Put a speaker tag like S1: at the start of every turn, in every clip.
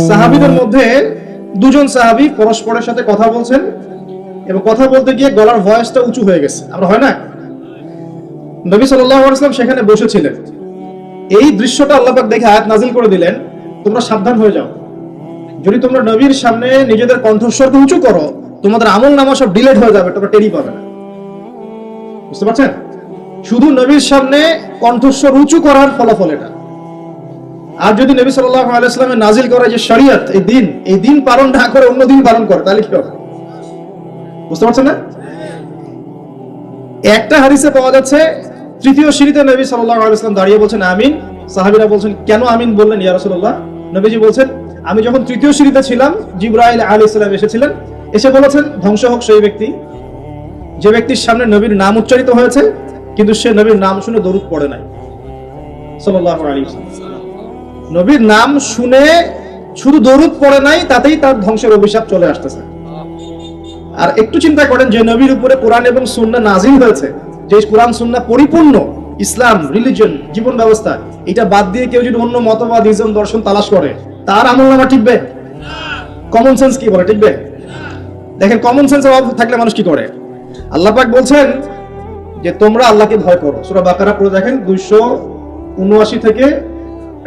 S1: সাহাবীদের মধ্যে দুজন সাহাবী পরস্পরের সাথে কথা বলছেন এবং কথা বলতে গিয়ে গলার ভয়েসটা উঁচু হয়ে গেছে। আমরা হয় না, নবী সাল্লাল্লাহু আলাইহি ওয়াসাল্লাম সেখানে বসেছিলেন। এই দৃশ্যটা আল্লাহ পাক দেখে আয়াত নাযিল করে দিলেন, তোমরা সাবধান হয়ে যাও, যদি তোমরা নবীর সামনে নিজেদের কণ্ঠস্বরকে উঁচু করো তোমাদের আমলনামা সব ডিলিট হয়ে যাবে, তোমরা টেরই পাবে না। বুঝতে পারছেন? শুধু নবীর সামনে কণ্ঠস্বর উঁচু করার ফলাফল এটা। আর যদি নবী সাল্লাল্লাহু আলাইহি ওয়াসাল্লামের নাজিল করা যে শরীয়ত, এই দিন পালন না করে অন্য দিন পালন করে, তাহলে কি হবে? বুঝতে পারছেন না? একটা হাদিসে পাওয়া যাচ্ছে তৃতীয় সিঁড়িতে নবী সাল্লাল্লাহু আলাইহি ওয়াসাল্লাম দাঁড়িয়ে বলছেন আমিন। সাহাবীরা বলছেন কেন আমিন বললেন ইয়া রাসূলুল্লাহ? নবীজি বলছেন আমি যখন তৃতীয় সিঁড়িতে ছিলাম জিবরাইল আলাইহিস সালাম এসেছিলেন, এসে বলেছেন ধ্বংস হোক সেই ব্যক্তি যে ব্যক্তির সামনে নবীর নাম উচ্চারিত হয়েছে কিন্তু সে নবীর নাম শুনে দরুদ পড়ে নাই সাল্লাল্লাহু আলাইহি ওয়াসাল্লাম। নবীর নাম শুনে শুধু দরুদ পড়ে নাই, তাতেই তার ধ্বংসের অভিশাপ চলে আসতেছে। আর একটু চিন্তা করেন যে নবীর উপরে কোরআন এবং সুন্নাহ নাযিল হয়েছে, যে কোরআন সুন্নাহ পরিপূর্ণ ইসলাম রিলিজিয়ন জীবন ব্যবস্থা, এটা বাদ দিয়ে কেউ যদি অন্য মতবাদ ইসলাম দর্শন তালাশ করে তার আমলনামা টিকবে? কমন সেন্স কি বলে টিকবে? দেখেন কমন সেন্সের অভাব থাকলে মানুষ কি করে। আল্লাহ পাক বলছেন যে তোমরা আল্লাহকে ভয় করো, সূরা বাকারা পড়ে দেখেন 279 থেকে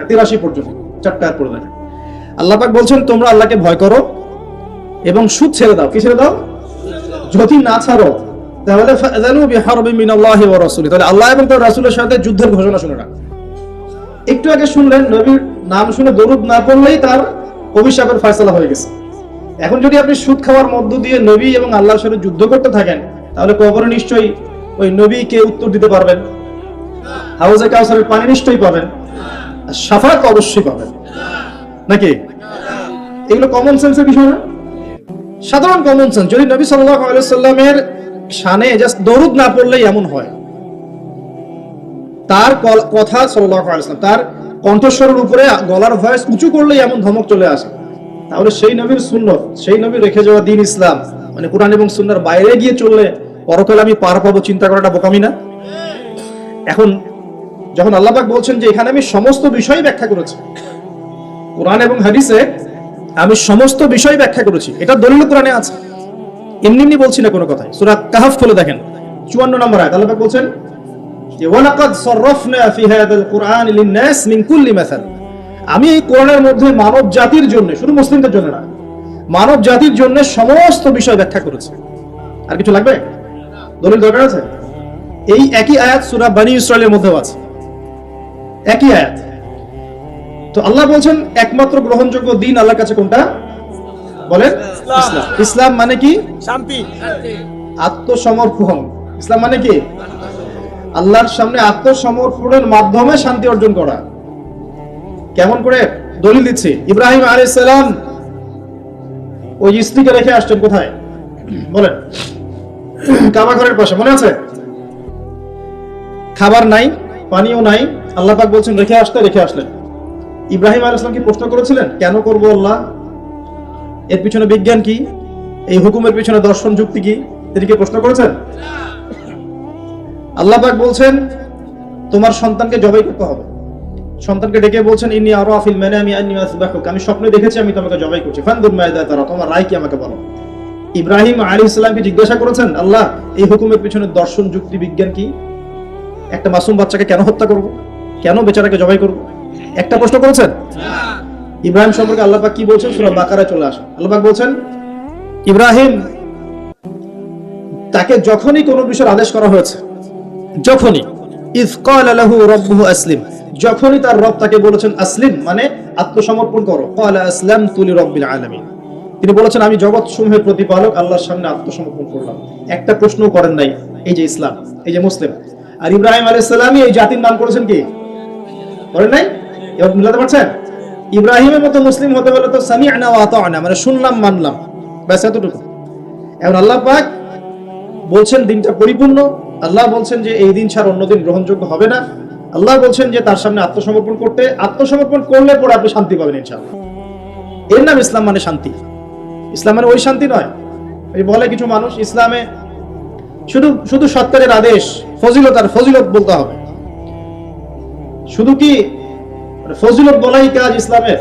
S1: 83 পর্যন্ত, চারটা আয়াত পড়ে দেখেন। আল্লাহ পাক বলছেন তোমরা আল্লাহকে ভয় করো এবং সুদ ছেড়ে দাও। কি ছেড়ে দাও? যদি না ছাড়ো তাহলে ফাযানু বিহারবিন মিনাল্লাহি ওয়া রাসূলিহি, তাহলে আল্লাহ এবং তার রাসূলের সাথে যুদ্ধের ঘোষণা শুনে রাখ। একটু আগে শুনলেন নবীর নাম শুনে দরুদ না পড়লেই তার অভিশাপের ফয়সালা হয়ে গেছে। এখন যদি আপনি সুদ খাওয়ার মধ্য দিয়ে নবী এবং আল্লাহর সাথে যুদ্ধ করতে থাকেন তাহলে কবরে নিশ্চয়ই ওই নবীকে উত্তর দিতে পারবেন, হাউজে কাউসারের পানি নিশ্চয়ই পাবেন, আর শাফাত অবশ্যই পাবেন নাকি? এগুলো কমন সেন্সের বিষয় না? সাধারণ কমন সেন্স। যদি নবী সাল্লাল্লাহু আলাইহি ওয়াসাল্লামের শানে জাস্ট দরুদ না পড়লেই এমন হয়, তার কথা সাল্লাল্লাহু আলাইহি ওয়াসাল্লাম তার কণ্ঠস্বরের উপরে গলার ভয়েস উঁচু করলেই এমন ধমক চলে আসে, তাহলে সেই নবীর সুন্নাত, সেই নবীর রেখে যাওয়া দ্বীন ইসলাম মানে কোরআন এবং সুন্নাহর বাইরে গিয়ে চললে পরকালে আমি পার পাবো, চিন্তা করাটা বোকামি না? এখন যখন আল্লাহ পাক বলছেন যে এখানে আমি সমস্ত বিষয় ব্যাখ্যা করেছি, কোরআন এবং হাদিসে আমি সমস্ত বিষয় ব্যাখ্যা করেছি, এটা দলিল কোরআনে আছে, এমনি এমনি বলছি না কোনো কথাই। সূরা কাহফ খুলে দেখেন 54 নম্বর আয়াত, আল্লাহ পাক বলছেন যে ওয়ালাকাদ সাররাফনা ফি হাযাল কুরআন লিন-নাস মিন কুল্লি মাসাল, আমি এই কোরআনের মধ্যে মানব জাতির জন্য, শুধু মুসলিমদের জন্য না, মানব জাতির জন্য সমস্ত বিষয় ব্যাখ্যা করেছি। আর কিছু লাগবে? দলিল দরকার আছে? এই একই আয়াত সূরা বনী ইসরাঈলের মধ্যেও আছে, একই আয়াত। তো আল্লাহ বলছেন একমাত্র গ্রহণযোগ্য দ্বীন আল্লাহর কাছে কোনটা বলেন? ইসলাম। ইসলাম মানে কি?
S2: শান্তি,
S1: আত্মসমর্পণ। ইসলাম মানে কি? আল্লাহর সামনে আত্মসমর্পণের মাধ্যমে শান্তি অর্জন করা। কেমন করে? দলিল দিচ্ছি। ইব্রাহিম আলাইহিস সালাম ওই স্ত্রীকে রেখে আসছেন কোথায় বলেন? কাবা ঘরের পাশে, মনে আছে? খাবার নাই, পানিও নাই, আল্লাহ পাক বলছেন রেখে আসতে, রেখে আসলেন। ইব্রাহিম আলাইহিস সালাম কি প্রশ্ন করেছিলেন কেন করব আল্লাহ? এর পিছনে বিজ্ঞান কি? এই হুকুমের পিছনে দর্শন যুক্তি কি? তিনি কি প্রশ্ন করেছেন? আল্লাহ পাক বলছেন তোমার সন্তানকে জবাই করতে হবে। সন্তানকে ডেকে বলছেন ইন্নী আরা ফিল মানামি আন্নী আসবাহুক, আমি স্বপ্নে দেখেছি আমি তোমাকে জবাই করছি, ফানদুর মাযা তারা, তোমার রায় কি আমাকে বলো। ইব্রাহিম আলাইহিস সালামকে জিজ্ঞাসা করেছেন আল্লাহ এই হুকুমের পিছনে দর্শন যুক্তি বিজ্ঞান কি? একটা মাসুম বাচ্চাকে কেন হত্যা করব? কেন বেচারাকে জবাই করব? একটা প্রশ্ন করেছেন? ইব্রাহিম সম্পর্কে আল্লাহ পাক কি বলছেন? সূরা বাকারায় চলে আসুন। আল্লাহ পাক বলছেন ইব্রাহিম তাকে যখনই কোনো বিষয়ের আদেশ করা হয়েছে, যখনই ইয ক্বালা লাহু রাব্বুহু আসলিম, যখনই তার রব তাকে বলেছেন আসলিম মানে আত্মসমর্পণ করো, ক্বালা আসলামতু লিরাব্বিল আলামিন, তিনি বলেছেন আমি জগৎ সমূহের প্রতিপালক আল্লাহর সামনে আত্মসমর্পণ করলাম। একটা প্রশ্নও করেন নাই, এই যে ইসলাম, এই যে মুসলিম। আর ইব্রাহিম আলাইহিস সালামই এই জাতির নাম করেছেন কি? করেন নাই? এবার মিলাতে পারছেন? ইব্রাহিমের মতো মুসলিম হতে হলে তো সামি'না ওয়া আতা'না মানে শুনলাম মানলাম, ব্যাস এতটুকু। এখন আল্লাহ পাক বলছেন দিনটা পরিপূর্ণ, আল্লাহ বলছেন যে এই দিন ছাড়া অন্য দিন গ্রহণযোগ্য হবে না, আল্লাহ বলছেন যে তার সামনে আত্মসমর্পণ করতে, আত্মসমর্পণ করলে পরে আপনি শান্তি পাবেন ইনশাআল্লাহ। এর নাম ইসলাম মানে শান্তি। ইসলাম মানে ওই শান্তি নয়। এই বলে কিছু মানুষ ইসলামে শুধু শুধু সৎকারের আদেশ, ফজিলত আর ফজিলত বলতে হবে। শুধু কি ফজিলত বলাই কাজ ইসলামের?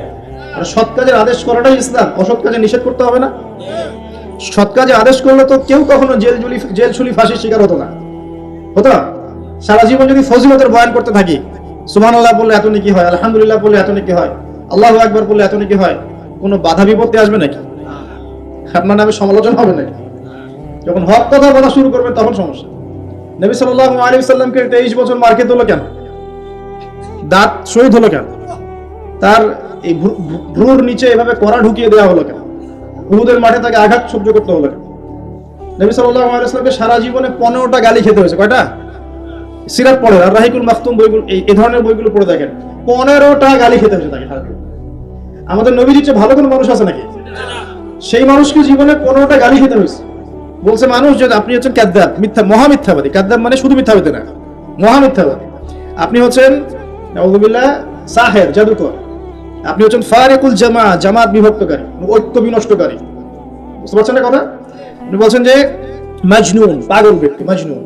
S1: আর সৎ কাজের আদেশ করাটাই ইসলাম, অসৎ কাজে নিষেধ করতে হবে না? সৎ কাজে আদেশ করলে তো কেউ কখনো জেল ছুলি ফাঁসির শিকার হতো না, হতো? সারা জীবন যদি ফজিলতের বয়ান করতে থাকি, সুবহানাল্লাহ বললে এত নেকি হয়, আলহামদুলিল্লাহ বললে এত নেকি হয়, আল্লাহু আকবার বললে এত নেকি হয়, কোনো বাধা বিপত্তি আসবে নাকি? আপনার নামে সমালোচনা হবে নাকি? যখন হক কথা বলা শুরু করবেন তখন সমস্যা। নবী সাল্লাল্লাহু আলাইহি ওয়াসাল্লামকে 23 বছর মার খেতে হলো কেন? দাঁত শহীদ হলো কেন? তার এই ভ্রুর নিচে এভাবে কড়া ঢুকিয়ে দেওয়া হলো কেন? উহুদের মাঠে তাকে আঘাত সহ্য করতে হলো কেন? নবী সাল্লাল্লাহু আলাইহি ওয়াসাল্লামকে সারা জীবনে 15টা গালি খেতে হয়েছে। কয়টা? সিরাত পড়ে আর রাহিকুল মাখতুম বইগুলো, এই ধরনের বইগুলো পড়ে দেখেন, 15টা গালি খেতে হয়েছে তাকে সারা জীবন। আমাদের নবীজির চেয়ে ভালো কোনো মানুষ আছে নাকি? সেই মানুষকে জীবনে 15টা গালি খেতে হয়েছে। বলছে মানুষ যে আপনি হচ্ছেন কাযযাব, মিথ্যা, মহামিথ্যাবাদী। কাযযাব মানে শুধু মিথ্যাবাদী না, মহামিথ্যাবাদী। আপনি হচ্ছেন নাউযুবিল্লাহ সাহের, জাদুকর। আপনি হচ্ছেন ফারিকুল জামাত বিভক্তকারী, ঐক্য বিনষ্টকারী। বুঝতে পারছেন না কথা? আপনি বলছেন যে মাজনুন, পাগল ব্যক্তি, মাজনুন।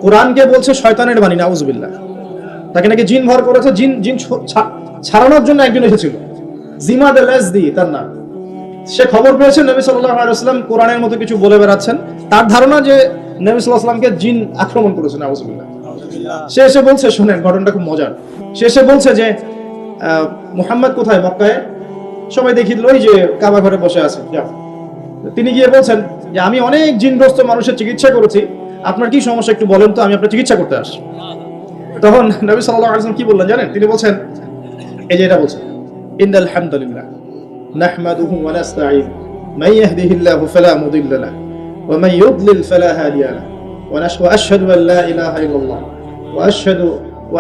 S1: কোরআনকে বলছে শয়তানের বাণী, নাউযুবিল্লাহ। তাকে নাকি জিন ভর করেছে, জিন ছাড়ানোর জন্য একজন এসেছিল, জিমাদ আল-আজদি তার নাম। সে খবর পেয়েছে নবী সাল্লাল্লাহু আলাইহি ওয়াসাল্লাম কোরআনের মতো কিছু বলে বেড়াচ্ছেন। তার ধারণা যে নবী সাল্লাল্লাহু আলাইহি ওয়াসাল্লামকে জিন আক্রমণ করেছে, নাউযুবিল্লাহ। সে এসে বলছে, শুনেন ঘটনাটা খুব মজার। সে এসে বলছে যে মুহাম্মদ কোথায়? মক্কায়। সবাই দেখিয়ে দিল ওই যে কাবা ঘরে বসে আছে। তিনি গিয়ে বলছেন যে আমি অনেক জিনগ্রস্ত মানুষের চিকিৎসা করেছি, আপনার কি সমস্যা একটু বলেন তো, আমি আপনার চিকিৎসা করতে আসছি। তখন নবী সাল্লাল্লাহু আলাইহি ওয়াসাল্লাম কি বললেন জানেন? তিনি বলছেন, এই যে এটা বলছেন, ইন্নাল হামদুলিল্লাহ নাহমাদুহু ওয়া নাস্তাঈন মান ইয়াহদিহিল্লাহু ফালা মুদিল্লা লাহু ওয়া মান ইউদ্লিল ফালা হাদিয়া লাহু ওয়া আশহাদু আন লা ইলাহা ইল্লাল্লাহ ওয়া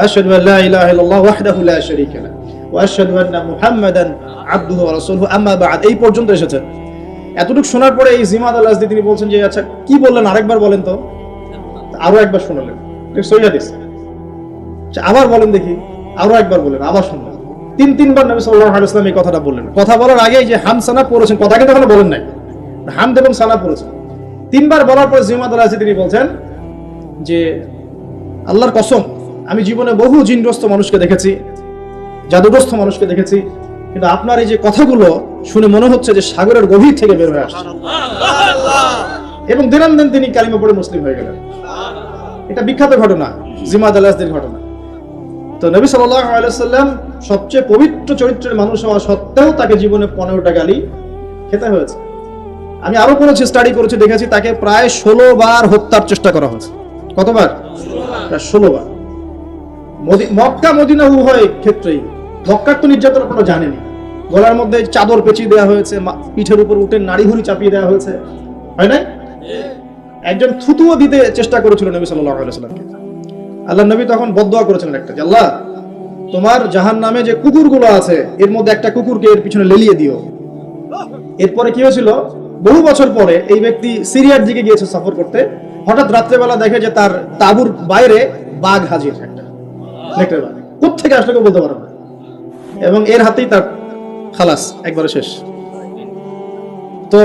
S1: আশহাদু আন লা ইলাহা ইল্লাল্লাহ ওয়াহদাহু লা শারীকা লাহু ওয়া আশহাদু আন্না মুহাম্মাদান আবদুহু ওয়া রাসূলুহু আম্মা বা'দ। এই পর্যন্ত এসেছেন। এতটুকু শোনার পরে এই জিমাদ আল-আজদি তিনি বলছেন যে আচ্ছা কি বললেন আরেকবার বলেন তো। আরো একবার শোনালেন, সহিহ হাদিস। আবার বলেন দেখি, আরো একবার বলেন, আবার শুনলেন। তিনবার নবী সাল্লাল্লাহু আলাইহি ওয়াসাল্লাম এই কথাটা বললেন। কথা বলার আগে যে হাম সানা পড়েছেন, কথা কিন্তু এখনো বলেন নাই, হামদ এবং সানা পড়েছেন। 3বার বলার পর জিমাদ আল-আজদি তিনি বলছেন যে আল্লাহর কসম, আমি জীবনে বহু জিনগ্রস্ত মানুষকে দেখেছি, জাদুগ্রস্ত মানুষকে দেখেছি, কিন্তু আপনার এই যে কথাগুলো শুনে মনে হচ্ছে যে সাগরের গভীর থেকে বের হয়ে আসছে। এবং দিনান তিনি কালিমা পড়ে মুসলিম হয়ে গেলেন। এটা বিখ্যাত ঘটনা, জিমাদ আল-আজদির ঘটনা। তো নবী সাল্লাল্লাহু আলাইহি ওয়াসাল্লাম সবচেয়ে পবিত্র চরিত্রের মানুষ হওয়া সত্ত্বেও তাকে জীবনে 15টা গালি খেতে হয়েছে। আমি আরো করেছি, স্টাডি করেছি, দেখেছি তাকে প্রায় 16 বার হত্যার চেষ্টা করা হয়েছে। কতবার? প্রায় 16 বার। মক্কা মদিনা উভয় ক্ষেত্রেই। মক্কার তো নির্যাতন আপনারা জানেনই, গলার মধ্যে চাদর পেঁচিয়ে দেওয়া হয়েছে, পিঠের উপর উঠে নাড়িভুড়ি চাপিয়ে দেওয়া হয়েছে, হয় না? একজন থুতুও দিতে চেষ্টা করেছিল নবী সাল্লাল্লাহু আলাইহি ওয়াসাল্লামকে। আল্লাহ নবী তখন বদদুয়া করেছিলেন একটা, যে আল্লাহ তোমার জাহান্নামে যে কুকুরগুলো আছে এর মধ্যে একটা কুকুরকে এর পিছনে লেলিয়ে দিও। এরপরে কি হয়েছিল, বহু বছর পরে এই ব্যক্তি সিরিয়ার দিকে গিয়েছে সফর করতে, হঠাৎ রাত্রেবেলা দেখে যে তার তাঁবুর বাইরে বাঘ হাজির, একটা নেকড়ে বাঘ, কোত্থেকে আসলে কেউ বলতে পারে না, এবং এর হাতেই তার খালাস, একবারে শেষ। তো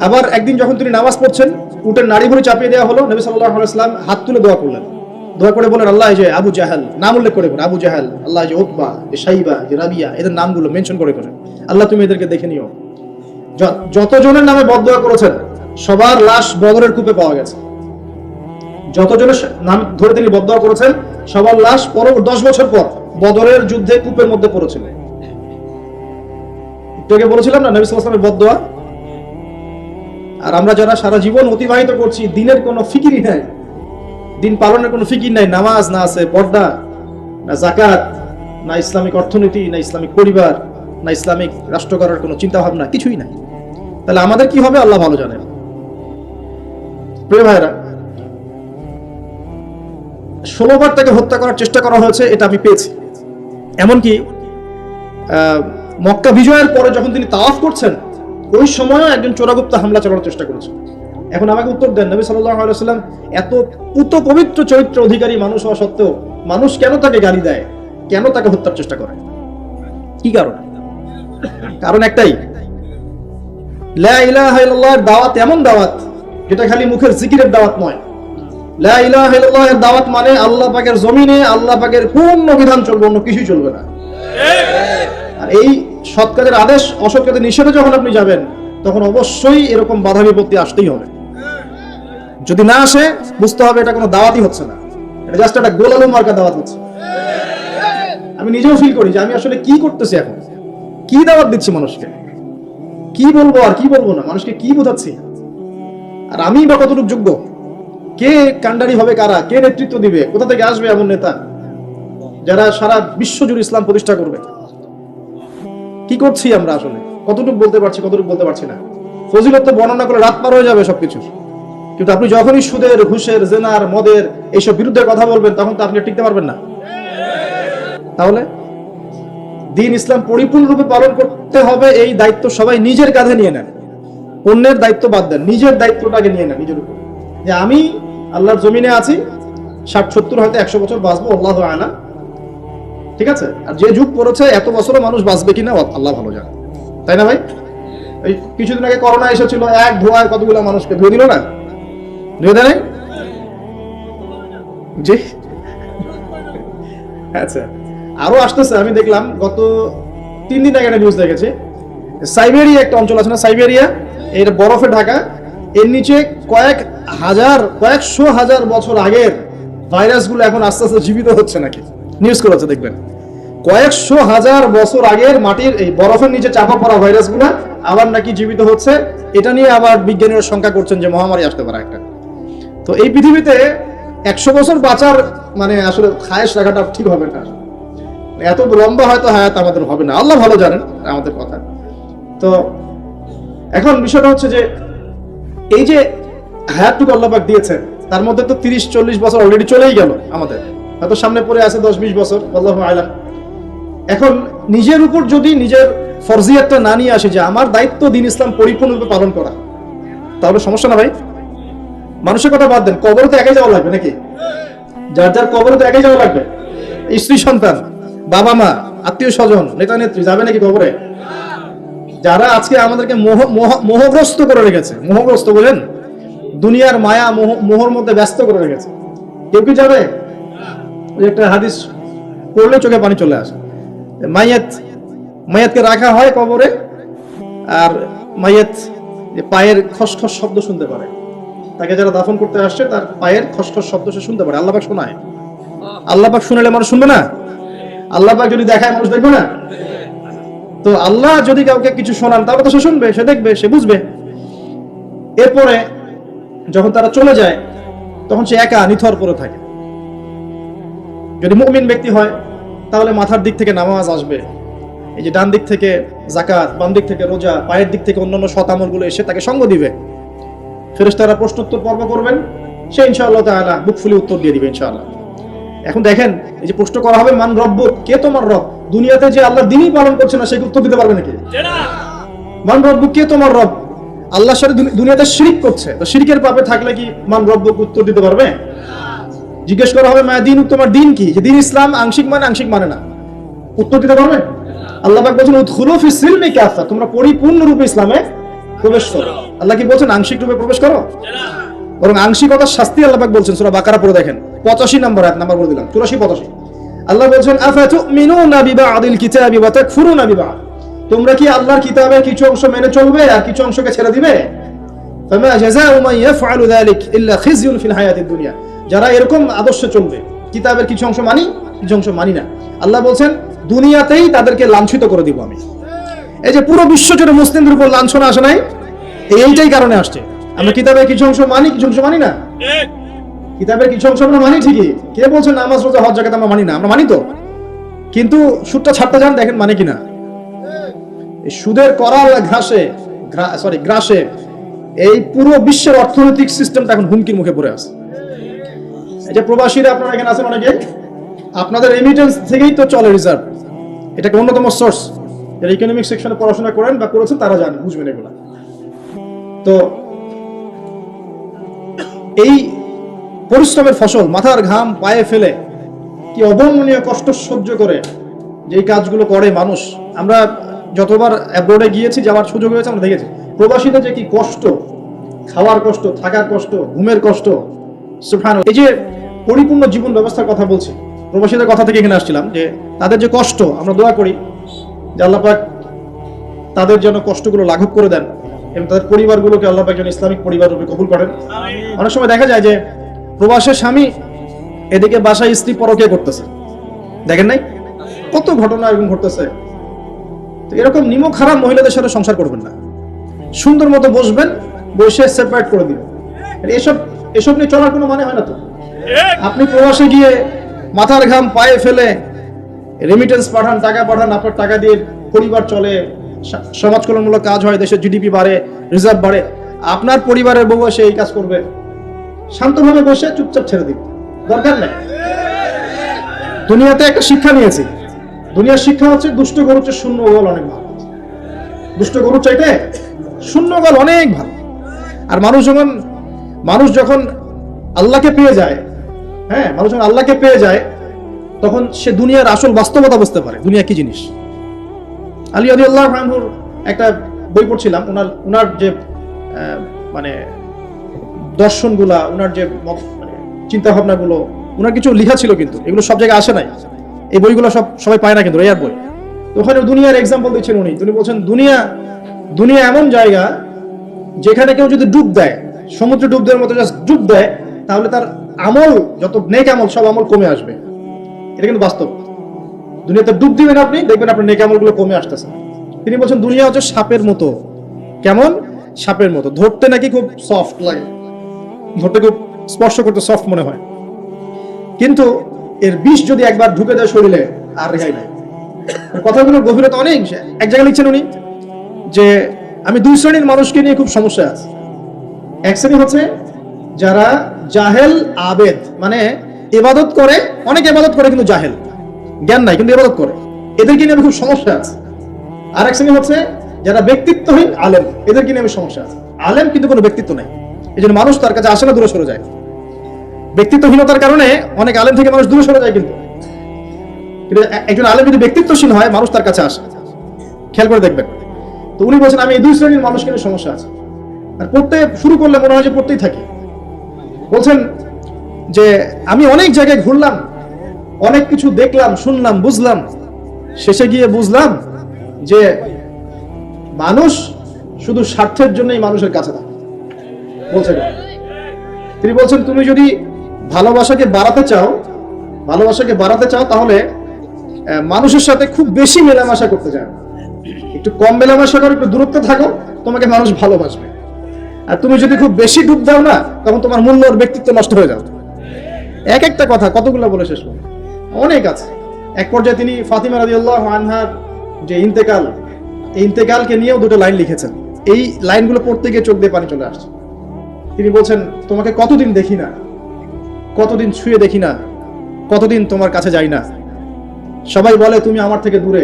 S1: আবার একদিন যখন তিনি নামাজ পড়ছেন, উটের নাড়িভুড়ি চাপিয়ে দেওয়া হলো, নবী সাল্লাল্লাহু আলাইহি ওয়াসাল্লাম হাত তুলে দোয়া করলেন। দোয়া করে বলেন, আল্লাহ যে আবু জাহাল, নাম উল্লেখ করে আবু জাহাল, আল্লাহ যে উতবা, যে শাইবা, যে রাবিয়া, এদের নামগুলো মেনশন করে আল্লাহ তুমি এদেরকে দেখে নিও। যতজনের নামে বদদোয়া করেছেন সবার লাশ বদরের কূপে পাওয়া গেছে। যতজনের নাম ধরে তিনি বদদোয়া করেছেন সবার লাশ 10 বছর পর বদরের যুদ্ধে কূপের মধ্যে পড়েছিল। একটু আগে বলেছিলাম না নবী সাল্লাল্লাহু আলাইহি ওয়াসাল্লামের বদদোয়া। আর আমরা যারা সারা জীবন অতিবাহিত করছি, দিনের কোনো ফিকিরই নাই, দিন পালনের কোনো ফিকির নাই, নামাজ না আছে, পর্দা না, যাকাত না, ইসলামিক অর্থনীতি না, ইসলামিক পরিবার না, ইসলামিক রাষ্ট্র করার কোনো চিন্তা ভাবনা কিছুই নাই, তাহলে আমাদের কি হবে আল্লাহ ভালো জানেন। প্রিয় ভাইরা, 16 বার তাকে হত্যা করার চেষ্টা করা হয়েছে, এটা আমি পেয়েছি। এমনকি মক্কা বিজয়ের পরে যখন তিনি তাওয়াফ করছেন ওই সময়ও একজন চোরাগুপ্ত হামলা চালানোর চেষ্টা করেছে। এখন আমাকে উত্তর দেন, নবী সাল্লাল্লাহু আলাইহি ওয়াসাল্লাম এত পুত পবিত্র চরিত্র অধিকারী মানুষ হওয়া সত্ত্বেও মানুষ কেন তাকে গালি দেয়, কেন তাকে হত্যার চেষ্টা করে? কি কারণ? কারণ একটাই, লা ইলাহা ইল্লাল্লাহর দাওয়াত এমন দাওয়াত যেটা খালি মুখের জিকিরের দাওয়াত নয়। লা ইলাহা ইল্লাল্লাহর দাওয়াত মানে আল্লাহ পাকের জমিনে আল্লাহ পাকের পূর্ণ বিধান চলবে, অন্য কিছুই চলবে না। আর এই সৎ কাজের আদেশ অসৎ কাজের নিষেধে যখন আপনি যাবেন তখন অবশ্যই এরকম বাধা বিপত্তি আসতেই হবে। যদি না আসে বুঝতে হবে এটা কোনো দাওয়াতই হচ্ছে না, এটা জাস্ট একটা গোলালু মার্কা দাওয়াত হচ্ছে। আমি নিজেও ফিল করি যে আমি আসলে কি করতেছি, এখন কি দাওয়াত দিচ্ছি মানুষকে, কি বলবো আর কি বলবো না, মানুষকে কি বোঝাচ্ছি, আর আমি বা কতটুকু যোগ্য, কে কান্ডারি হবে, কারা, কে নেতৃত্ব দিবে, কোথা থেকে আসবে এমন নেতা যারা সারা বিশ্ব জুড়ে ইসলাম প্রতিষ্ঠা করবে। কি করছি আমরা আসলে, কতটুকু বলতে পারছি, কতটুকু বলতে পারছি না। ফজিলত তো বর্ণনা করে রাত পার হয়ে যাবে সবকিছু, কিন্তু আপনি যখনই সুদের, ঘুষের, জেনার, মদের এইসব বিরুদ্ধে কথা বলবেন তখন তো আপনি টিকতে পারবেন না। তাহলে দ্বীন ইসলাম পরিপূর্ণরূপে পালন করতে হবে, এই দায়িত্ব সবাই নিজের কাঁধে নিয়ে নেন, অন্যের দায়িত্ব বাদ দেন, নিজের দায়িত্বটাকে নিয়ে নেন নিজের উপর, যে আমি আল্লাহর জমিনে আছি, 60-70 হয়তো 100 বছর বাঁচবো, আল্লাহু আ'লাম, ঠিক আছে। আর যে যুগ পড়েছে এত বছরও মানুষ বাঁচবে কিনা আল্লাহ ভালো জানে, তাই না ভাই? এই কিছুদিন আগে করোনা এসেছিল, এক ধোঁয়ায় কতগুলো মানুষকে ধুয়ে দিল না, ধুয়ে দেয় নাই? জি, আচ্ছা। আরো আসতেছে, আমি দেখলাম গত 3 দিন আগে একটা নিউজ দেখেছি, সাইবেরিয়া একটা অঞ্চল আছে না, সাইবেরিয়া, এর বরফে ঢাকা, এর নিচে কয়েকশো হাজার বছর আগের ভাইরাসগুলো এখন আস্তে আস্তে জীবিত হচ্ছে নাকি, নিউজ করেছে দেখবেন। কয়েকশো হাজার বছর আগের মাটির এই বরফের নিচে চাপা পড়া ভাইরাসগুলো আবার নাকি জীবিত হচ্ছে। এটা নিয়ে আবার বিজ্ঞানীরা শঙ্কা করছেন যে মহামারী আসতে পারে একটা। তো এই পৃথিবীতে 100 বছর বাঁচার মানে আসলে খায়েশ রাখাটা ঠিক হবে না, এত লম্বা হয়তো হায়াত আমাদের হবে না, আল্লাহ ভালো জানেন আমাদের কথা। তো এখন বিষয়টা হচ্ছে যে এই যে হায়াতটুকু আল্লাহ পাক দিয়েছেন, তার মধ্যে তো 30-40 বছর অলরেডি চলেই গেল আমাদের, হয়তো সামনে পড়ে আছে 10-20 বছর, আল্লাহু আ'লাম। এখন নিজের উপর যদি নিজের ফরজিয়াতটা না নিয়ে আসে যে আমার দায়িত্ব দ্বীন ইসলাম পরিপূর্ণরূপে পালন করা, তাহলে সমস্যা না ভাই? মানুষের কথা বাদ দেন, কবরে তো একাই যাওয়া লাগবে নাকি? যার যার কবরে তো একাই যাওয়া লাগবে, স্ত্রী সন্তান, বাবা মা, আত্মীয় স্বজন, নেতা নেত্রী যাবে নাকি কবরে? যারা আজকে আমাদেরকে মোহগ্রস্ত করে রেখেছে, মোহগ্রস্ত বলেন, দুনিয়ার মায়া মোহর মধ্যে ব্যস্ত করে রেখেছে, কেউ কি যাবে? ওই একটা হাদিস পড়লে চোখে পানি চলে আসে, মাইয়াতকে রাখা হয় কবরে, আর মাইয়াত পায়ের খসখস শব্দ শুনতে পারে, তাকে যারা দাফন করতে আসছে তার পায়ের খসখস শব্দ সে শুনতে পারে। আল্লাহ পাক শোনায়, আল্লাহ পাক শুনালে মানুষ শুনবে না? আল্লাহ পাক যদি দেখায় মানুষ দেখবে না? তো আল্লাহ যদি কাউকে কিছু শোনান তাহলে তো সে শুনবে, সে দেখবে, সে বুঝবে। এরপরে যখন তারা চলে যায় তখন সে একা নিথর পড়ে থাকে। যদি মুমিন ব্যক্তি হয় তাহলে মাথার দিক থেকে নামাজ আসবে, এই যে ডান দিক থেকে যাকাত, বাম দিক থেকে রোজা, পায়ের দিক থেকে অন্যান্য সৎ আমলগুলো এসে তাকে সঙ্গ দিবে। ফেরেশতারা প্রশ্নোত্তর পর্ব করবেন, সে ইনশাআল্লাহ তাআলা বুক ফুলে উত্তর দিয়ে দিবে ইনশাআল্লাহ। এখন দেখেন, এই যে প্রশ্ন করা হবে মান রব্বুক, কে তোমার রব, দুনিয়াতে যে আল্লাহর দ্বীনই পালন করছে না সে উত্তর দিতে পারবে নাকি? মান রব্বুক, কে তোমার রব, আল্লাহর সাথে দুনিয়াতে শিরক করছে, তো শিরকের পাপে থাকলে কি মান রব্বুক উত্তর দিতে পারবে? জিজ্ঞেস করা হবে মা দীনুক, তোমার দিন কি, যে দিন ইসলাম আংশিক মানে আংশিক মানে না, উত্তর দিতে পারবে? আল্লাহ পাক বলেন উদখুলু ফিস সিলমি কাফা, তোমরা পরিপূর্ণ রূপে ইসলামে প্রবেশ করো। আল্লাহ কি বলছেন আংশিক রূপে প্রবেশ করো? বরং আংশিকতার শাস্তি আল্লাহ পাক বলছেন সূরা বাকারা পড়ে দেখেন, 85 নম্বর আয়াত নাম্বার বলে দিলাম, 84-85। আল্লাহ বলছেন আফাতুমিনুনা বিবাদিল কিতাবি ওয়া তাকফুরুনা বিবাদ, তোমরা কি আল্লাহর কিতাবের কিছু অংশ মেনে চলবে আর কিছু অংশকে ছেড়ে দিবে? ফামা জাযাউ মান ইয়াফআলু যালিক ইল্লা খিজয়ুন ফিল হায়াতিদ দুনিয়া, যারা এরকম আদর্শে চলবে, কিতাবের কিছু অংশ মানি, কিছু অংশ মানি না, আল্লাহ বলছেন দুনিয়াতেই তাদেরকে লাঞ্ছিত করে দিব আমি। এই যে পুরো বিশ্ব জুড়ে মুসলিমদের উপর লাঞ্ছনা আসে নাই, এইটাই কারণে আসছে। আমরা কিতাবের কিছু অংশ মানি, কিছু অংশ মানি না। কিতাবের কিছু অংশ আমরা মানি ঠিকই, কে বলছেন নামাজ রোজা হজ যাকাত আমরা মানি না? আমরা মানি তো, কিন্তু সুদটা ছাড়তে যান, দেখেন মানে কিনা। এই সুদের করাল গ্রাসে এই পুরো বিশ্বের অর্থনৈতিক সিস্টেমটা এখন হুমকির মুখে পড়ে আছে। এই যে প্রবাসীরা আপনারা এখানে আছেন অনেকে, আপনাদের রেমিটেন্স থেকেই তো চলে রিজার্ভ, এটাকে অন্যতম সোর্স। যারা ইকোনমিক সেকশনে পড়াশোনা করেন বা করেছেন তারা জানেন, বুঝবেন এগুলো। তো এই পরিশ্রমের ফসল, মাথার ঘাম পায়ে ফেলে কি অবর্ণনীয় কষ্ট সহ্য করে যে কাজগুলো করে মানুষ, আমরা যতবার অ্যাব্রোডে গিয়েছি, যাওয়ার সুযোগ হয়েছে, আমরা দেখেছি প্রবাসীদের যে কি কষ্ট, খাওয়ার কষ্ট, থাকার কষ্ট, ঘুমের কষ্ট, সুবহানাল্লাহ। এই যে পরিপূর্ণ জীবন ব্যবস্থার কথা বলছি, প্রবাসীদের কথা থেকে এখানে আসছিলাম, যে তাদের যে কষ্ট, আমরা দোয়া করি যে আল্লাহ পাক তাদের যেন কষ্টগুলো লাঘব করে দেন এবং তাদের পরিবারগুলোকে আল্লাহ পাক যেন ইসলামিক পরিবার রূপে কবুল করেন। অনেক সময় দেখা যায় যে প্রবাসের স্বামী এদিকে বাসায় স্ত্রী পরকীয়া করতেছে, দেখেন নাই কত ঘটনা এরকম ঘটতেছে। তো এরকম নিমক হারাম মহিলাদের সাথে সংসার করবেন না, সুন্দর মতো বসবেন, বসে সেপারেট করে দিবেন। এসব এসব নিয়ে চলার কোনো মানে হয় না তো। আপনি প্রবাসে গিয়ে মাথার ঘাম পায়ে ফেলে রেমিটেন্স পাঠান, টাকা পাঠান, আপনার টাকা দিয়ে পরিবার চলে, সমাজ কল্যাণমূলক কাজ হয়, দেশের জিডিপি বাড়ে, রিজার্ভ বাড়ে। আপনার পরিবারের বউ এসে এই কাজ করবে, শান্তভাবে বসে চুপচাপ ছেড়ে দিন, দরকার নেই। দুনিয়াতে একটা শিক্ষা নিয়েছি, দুনিয়ার শিক্ষা হচ্ছে দুষ্ট গরুর চেয়ে শূন্য গোয়াল অনেক ভালো। দুষ্ট গরুর চাইতে শূন্য গোয়াল অনেক ভালো। আর মানুষ যখন আল্লাহকে পেয়ে যায়, হ্যাঁ, মানুষ যখন আল্লাহকে পেয়ে যায় তখন সে দুনিয়ার আসল বাস্তবতা বুঝতে পারে, দুনিয়া কি জিনিস। আলী রাদিয়াল্লাহু আনহুর একটা বই পড়ছিলাম, উনার যে মানে দর্শনগুলা, উনার যে চিন্তা ভাবনাগুলো, উনার কিছু লেখা ছিল, কিন্তু এগুলো সব জায়গায় আসে নাই। এই বইগুলো সবাই পায় না, কিন্তু রেয়ার বই। তো ওখানে দুনিয়ার এক্সাম্পল দিচ্ছেন উনি বলছেন দুনিয়া এমন জায়গা যেখানে কেউ যদি ডুব দেয়, সমুদ্রে ডুব দেওয়ার মতো জাস্ট ডুব দেয়, তাহলে তার আমল, যত নেক আমল, সব আমল কমে আসবে। এটা কিন্তু বাস্তব। দুনিয়াতে ডুব দিবেন আপনি, দেখবেন আপনার নেক আমলগুলো কমে আসতেছে। তিনি বলছেন দুনিয়া হচ্ছে সাপের মতো। কেমন? সাপের মতো। ধরতে নাকি খুব সফট লাগে, ধরতে খুব স্পর্শ করতে সফট মনে হয়, কিন্তু এর বিষ যদি একবার ঢুকে দেয় শরীরে আর রেহাই নাই। কথাগুলোর গভীরতা অনেক। এক জায়গায় লিখছেন উনি যে আমি দুই শ্রেণীর মানুষকে নিয়ে খুব সমস্যা আছে। এক শ্রেণী হচ্ছে যারা জাহেল আবেদ, মানে ইবাদত করে, অনেক ইবাদত করে কিন্তু জাহেল, জ্ঞান নাই কিন্তু ইবাদত করে, এদেরকে নিয়ে আমি খুব সমস্যা আছে। আর এক শ্রেণী হচ্ছে যারা ব্যক্তিত্বহীন আলেম, এদেরকে নিয়ে আমি সমস্যা আছে। আলেম কিন্তু কোনো ব্যক্তিত্ব নাই, এই জন্য মানুষ তার কাছে আসে না, দূরে সরে যায়। ব্যক্তিত্বহীনতার কারণে অনেক আলেম থেকে মানুষ দূরে সরে যায়, কিন্তু একজন আলেম যদি ব্যক্তিত্বশীল হয় মানুষ তার কাছে আসে। খেয়াল করে দেখবেন। তো উনি বলছেন আমি এই দুই শ্রেণীর মানুষকে নিয়ে সমস্যা আছে, আর পড়তে শুরু করলে মনে হয় যে পড়তেই থাকি। বলছেন যে আমি অনেক জায়গায় ঘুরলাম, অনেক কিছু দেখলাম, শুনলাম, বুঝলাম, শেষে গিয়ে বুঝলাম যে মানুষ শুধু স্বার্থের জন্যই মানুষের কাছে থাকে। বলছেন তিনি বলছেন তুমি যদি ভালোবাসাকে বাড়াতে চাও তাহলে মানুষের সাথে খুব বেশি মেলামেশা করতে চাও, একটু কম মেলামেশা করো, একটু দূরত্বে থাকো, তোমাকে মানুষ ভালোবাসবে। আর তুমি যদি খুব বেশি ডুব দাও না, তখন তোমার মূল্য আর ব্যক্তিত্ব নষ্ট হয়ে যাবে। এক একটা কথা কতগুলো বলে শেষ করবে, অনেক আছে। এক পর্যায়ে তিনি ফাতিমা রাদিয়াল্লাহু আনহার যে ইন্তেকাল, এই ইন্তেকালকে নিয়েও দুটো লাইন লিখেছেন। এই লাইনগুলো পড়তে গিয়ে চোখ দিয়ে পানি চলে আসছে। তিনি বলছেন তোমাকে কতদিন দেখি না, কতদিন ছুঁয়ে দেখি না, কতদিন তোমার কাছে যাই না। সবাই বলে তুমি আমার থেকে দূরে,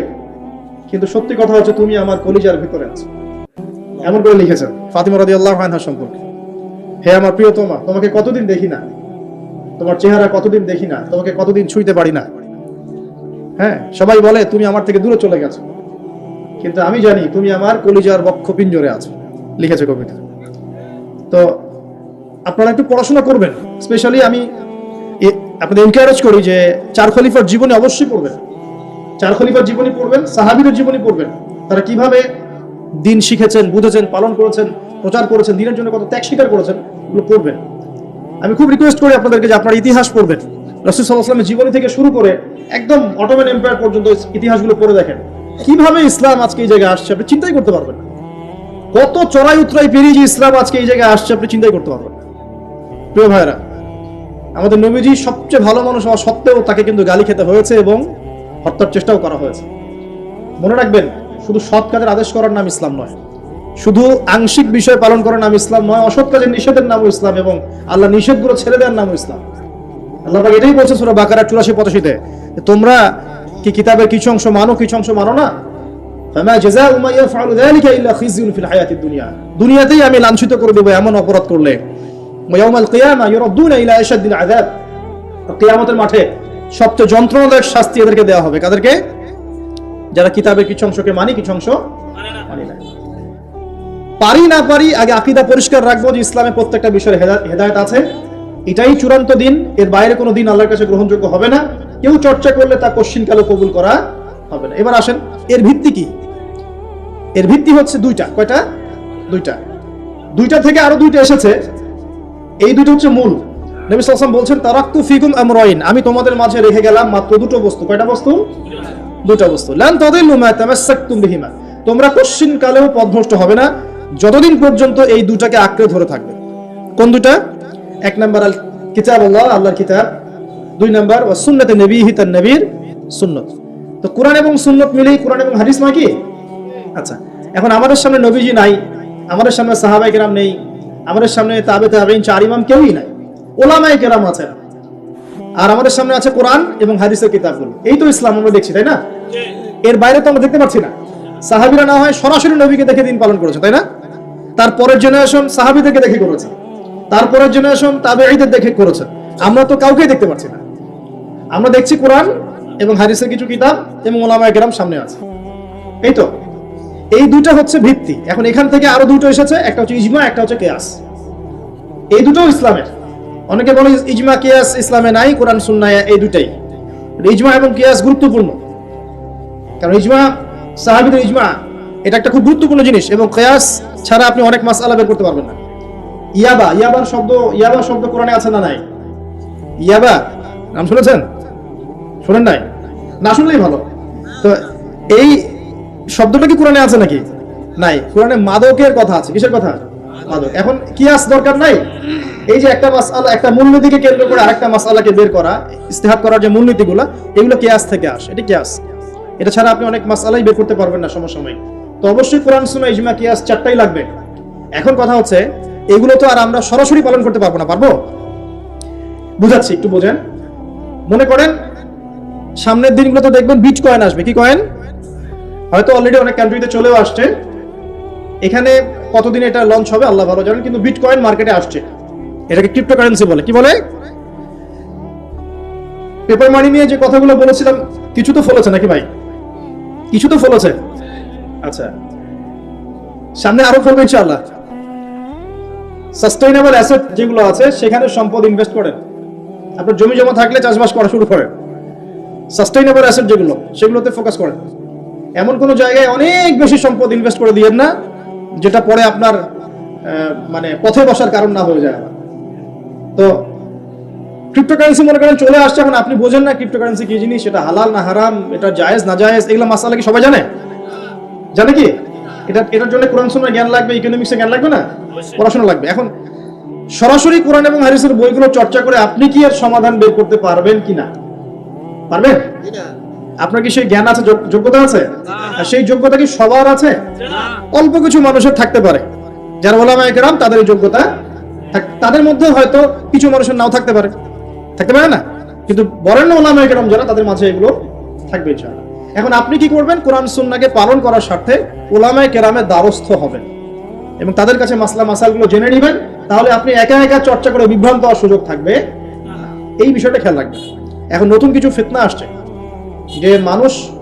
S1: কিন্তু সত্যি কথা হচ্ছে তুমি আমার কলিজার ভিতরে আছো। এমন করে লিখেছেন ফাতিমা রাদিয়াল্লাহু আনহা সম্পর্কে। হে আমার প্রিয়তমা, তোমাকে কতদিন দেখি না, তোমার চেহারা কতদিন দেখি না, তোমাকে কতদিন ছুঁইতে পারি না। হ্যাঁ, সবাই বলে তুমি আমার থেকে দূরে চলে গেছো, কিন্তু আমি জানি তুমি আমার কলিজার বক্ষ পিঞ্জরে আছো। লিখেছে কবিতা। তো আপনারা একটু পড়াশোনা করবেন। স্পেশালি আমি আপনাদের এনকারেজ করি যে চার খলিফার জীবনী অবশ্যই পড়বেন। চার খলিফার জীবনী পড়বেন, সাহাবীদের জীবনী পড়বেন, তারা কিভাবে দিন শিখেছেন, বুঝেছেন, পালন করেছেন, প্রচার করেছেন, দিনের জন্য কত ত্যাগ স্বীকার করেছেন, এগুলো পড়বেন। আমি খুব রিকোয়েস্ট করি আপনাদেরকে যে আপনারা ইতিহাস পড়বেন। রাসূল সাল্লাল্লাহু আলাইহি ওয়াসাল্লামের জীবনী থেকে শুরু করে একদম অটোমান এম্পায়ার পর্যন্ত ইতিহাসগুলো পড়ে দেখেন, কিভাবে ইসলাম আজকে এই জায়গায় আসছে আপনি চিন্তাই করতে পারবেন না। কত চড়াই উতরাই পেরিয়ে যে ইসলাম আজকে এই জায়গায় আসছে আপনি চিন্তাই করতে পারবেন না। প্রিয় ভাইরা, আমাদের নবীজি সবচেয়ে ভালো মানুষ হওয়া সত্ত্বেও তাকে কিন্তু গালি খেতে হয়েছে এবং হত্যার চেষ্টাও করা হয়েছে। মনে রাখবেন, শুধু সৎ কাজের আদেশ করার নাম ইসলাম নয়, শুধু আংশিক বিষয় পালন করার নাম ইসলাম নয়, অসৎ কাজের নিষেধের নামও ইসলাম, এবং আল্লাহ নিষেধগুলো ছেড়ে দেওয়ার নামও ইসলাম। আল্লাহ পাক এটাই বলছে সূরা বাকারা 84-85-তে, তোমরা কি কিতাবের কিছু অংশ মানো, কিছু অংশ মানো না। ফামা জাযাউ মা ইয়াফআলু যালিকা ইল্লা খিzyun ফিল হায়াতিদ দুনিয়া, দুনিয়াতেই আমি লাঞ্ছিত করে দেব এমন অপরাধ করলে। ওয়া ইয়াউমাল কিয়ামা ইউরাদ্দুনা ইলা আশাদ্দিল আযাব, কিয়ামতের মাঠে সবচেয়ে যন্ত্রণাদায়ক শাস্তি এদেরকে দেওয়া হবে। কাদেরকে? যারা কিতাবের কিছু অংশকে মানি, কিছু অংশ মানি না। পারি না পারি, আগে আকীদা পরিষ্কার রাখবো যে ইসলামে প্রত্যেকটা বিষয়ে হেদায়েত আছে, এটাই চূড়ান্ত দিন, এর বাইরে কোনো দিন আল্লাহর কাছে গ্রহণযোগ্য হবে না। কেউ চর্চা করলে তা কশ্চিনকালও কবুল করা হবে না। এবার আসেন, এর ভিত্তি কি? এর ভিত্তি হচ্ছে দুইটা। কয়টা? দুইটা থেকে আরো দুইটা এসেছে। এই দুটো হচ্ছে মূল। নবী সাল্লাল্লাহু আলাইহি ওয়াসাল্লাম বলছেন, তারাকতু ফিকুম আমরাইন, আমি তোমাদের মাঝে রেখে গেলাম মাত্র দুটো বস্তু। কয়টা বস্তু? দুটো বস্তু। লান তাদিল্লু মা তামাসসাকতুম বিহিমা, তোমরা কোশ্চিন কালেও পথভ্রষ্ট হবে না যতদিন পর্যন্ত এই দুটাকে আঁকড়ে ধরে থাকবে। কোন দুটা? এক নাম্বার আল কিতাবুল্লাহ, আল্লাহর কিতাব। দুই নাম্বার ওয়া সুন্নাতে নবীহি, তার নবীর সুন্নাত। তো কোরআন এবং সুন্নাত মিলেই কোরআন এবং হাদিস নয় কি? আচ্ছা, এখন আমাদের সামনে নবীজি নাই, আমাদের সামনে সাহাবায়ে কেরাম নেই, আমাদের সামনে তাবেঈন, চার ইমাম কেউই নাই, ওলামায়ে কেরাম আছেন, আর আমাদের সামনে আছে কোরআন এবং হাদিসের কিতাবগুলো। এই তো ইসলাম আমরা দেখছি, তাই না? এর বাইরে তো আমরা দেখতে পাচ্ছি না। সাহাবীরা না হয় সরাসরি নবীকে দেখে দিন পালন করেছে, তাই না? তারপরের জেনারেশন সাহাবীদেরকে দেখে করেছে, তারপরের জেনারেশন তাবেঈদের দেখে করেছে। আমরা তো কাউকেই দেখতে পাচ্ছি না। আমরা দেখছি কোরআন এবং হাদিসের কিছু কিতাব এবং ওলামায়ে কেরাম সামনে আছে। এই তো, এই দুটো হচ্ছে ভিত্তি। এখন এখান থেকে আরো দুটো এসেছে, একটা হচ্ছে ইজমা, একটা হচ্ছে কিয়াস। এই দুটো ইসলামের। অনেকে বলে ইজমা কিয়াস ইসলামে নাই, কোরআন সুন্নাহ এই দুটাই। ইজমা এবং কিয়াস গুরুত্বপূর্ণ, কারণ ইজমা, সাহাবীদের ইজমা, এটা একটা খুব গুরুত্বপূর্ণ জিনিস, এবং কিয়াস ছাড়া আপনি অনেক মাসআলা বের করতে পারবেন না। ইয়াবার শব্দ কোরআনে আছে না নাই? ইয়াবা নাম শুনেছেন? শুনেন নাই? না শুনলেই ভালো। তো এই শব্দটা কি কোরআনে আছে নাকি? নাই। কোরআনে মাদকের কথা আছে। কিসের কথা? মাদক। এখন কিয়াস দরকার নাই। এই যে একটা মাসআলা, একটা মূলনীতিকে কেন্দ্র করে আরেকটা মাসআলাকে বের করা, ইস্তেহাদ করার যে মূলনীতিগুলো, এগুলো কিয়াস থেকে আসে। এটা কিয়াস। এটা ছাড়া আপনি অনেক মাসআলাই বের করতে পারবেন না সমসাময়িক। তো অবশ্যই কোরআন, সুন্নাহ, ইজমা, কিয়াস চারটাই লাগবে। এখন কথা হচ্ছে, এগুলো তো আর আমরা সরাসরি পালন করতে পারবো না। পারবো? বুঝাচ্ছি, একটু বোঝেন। মনে করেন সামনের দিনগুলো তো দেখবেন বিটকয়েন আসবে। কি কয়েন? হয়তো অলরেডি অনেক কান্ট্রিতে চলেও আসছে। এখানে কতদিন এটা লঞ্চ হবে আল্লাহ ভালো জানেন, কিন্তু বিটকয়েন মার্কেটে আসছে। এটাকে ক্রিপ্টোকারেন্সি বলে। কি বলে? পেপার মানি নিয়ে যে কথাগুলো বলেছিলাম, কিছু তো ফলেছে নাকি ভাই? কিছু তো ফলেছে। আচ্ছা, সামনে আরো ফলবে ইনশাআল্লাহ। সাস্টেইনেবল অ্যাসেট যেগুলো আছে, সেখানে সম্পদ ইনভেস্ট করেন। আপনার জমি জমা থাকলে চাষবাস করা শুরু করেন। সাস্টেইনেবল অ্যাসেট যেগুলো, সেগুলোতে ফোকাস করেন। এমন কোন জায়গায় অনেক বেশি সম্পদ ইনভেস্ট করে দিয়েন না যেটা পরে আপনার মানে পথে বসার কারণ না হয়ে যায়। তো ক্রিপ্টোকারেন্সি মনে করেন চলে আসছে, এখন আপনি বোঝেন না ক্রিপ্টোকারেন্সি কি জিনিস, সেটা হালাল না হারাম, এটা জায়েজ না জায়েজ, এগুলো মাসালা কি সবাই জানে? জানে কি? এটার জন্য কোরআন সুন্নাহর জ্ঞান লাগবে, ইকোনমিক্সের জ্ঞান লাগবে না, পড়াশোনা লাগবে। এখন সরাসরি কোরআন এবং হাদিসের বইগুলো চর্চা করে আপনি কি এর সমাধান বের করতে পারবেন কিনা? পারবেন? আপনার কি সেই জ্ঞান আছে, যোগ্যতা আছে? আর সেই যোগ্যতা কি সবার আছে? অল্প কিছু মানুষের থাকতে পারে, যারা ওলামায়ে কেরাম, তাদের এই যোগ্যতা। তাদের মধ্যে হয়তো কিছু মানুষের নাও থাকতে পারে না, কিন্তু বরেণ্য ওলামায়ে কেরাম যারা, তাদের মাঝে এগুলো থাকবে ইনশাআল্লাহ। এখন আপনি কি করবেন? কোরআন সুন্নাহকে পালন করার স্বার্থে ওলামায়ে কেরামের দ্বারস্থ হবেন এবং তাদের কাছে মাসালগুলো জেনে নেবেন। তাহলে আপনি একা একা চর্চা করে বিভ্রান্ত হওয়ার সুযোগ থাকবে। এই বিষয়টা খেয়াল রাখবেন। এখন নতুন কিছু ফিতনা আসছে, যে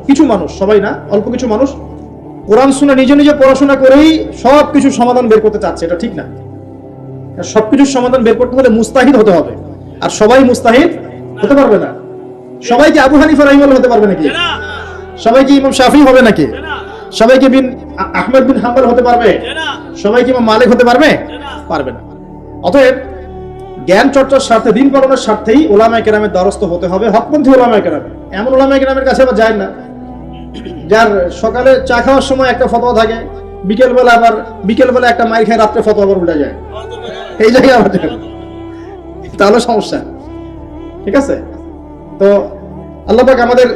S1: কিছু মানুষ, সবাই না, অল্প কিছু মানুষ কোরআন সুন্নাহ নিজে নিজে পড়াশোনা করেই সবকিছু সমাধান বের করতে চাচ্ছে। এটা ঠিক না। সবকিছুর সমাধান বের করতে হলে মুস্তাহিদ হতে হবে, আর সবাই মুস্তাহিদ হতে পারবে না। সবাই কি আবু হানিফা রাহিমাহুল্লাহ হতে পারবে নাকি? সবাই কি ইমাম শাফি হবে নাকি? সবাই কি আহমদ বিন হাম্বল হতে পারবে? সবাই কি ইমাম মালিক হতে পারবে? পারবে না। অতএব জ্ঞান চর্চার স্বার্থে, দিন পালনের স্বার্থেই ওলামায়ে কেরামের দ্বারস্থ হতে হবে, হকপন্থী ওলামায়ে কেরাম। এমন ওলামায়ে কেরামের কাছে আবার যায় না যার সকালে চা খাওয়ার সময় একটা ফতোয়া থাকে, বিকেলবেলা একটা মাইর খেয়ে রাত্রে ফতোয়া আবার উল্টে যায়। এই জায়গায় আবার তাহলে সমস্যা। ঠিক আছে? তো আল্লাহ পাক আমাদের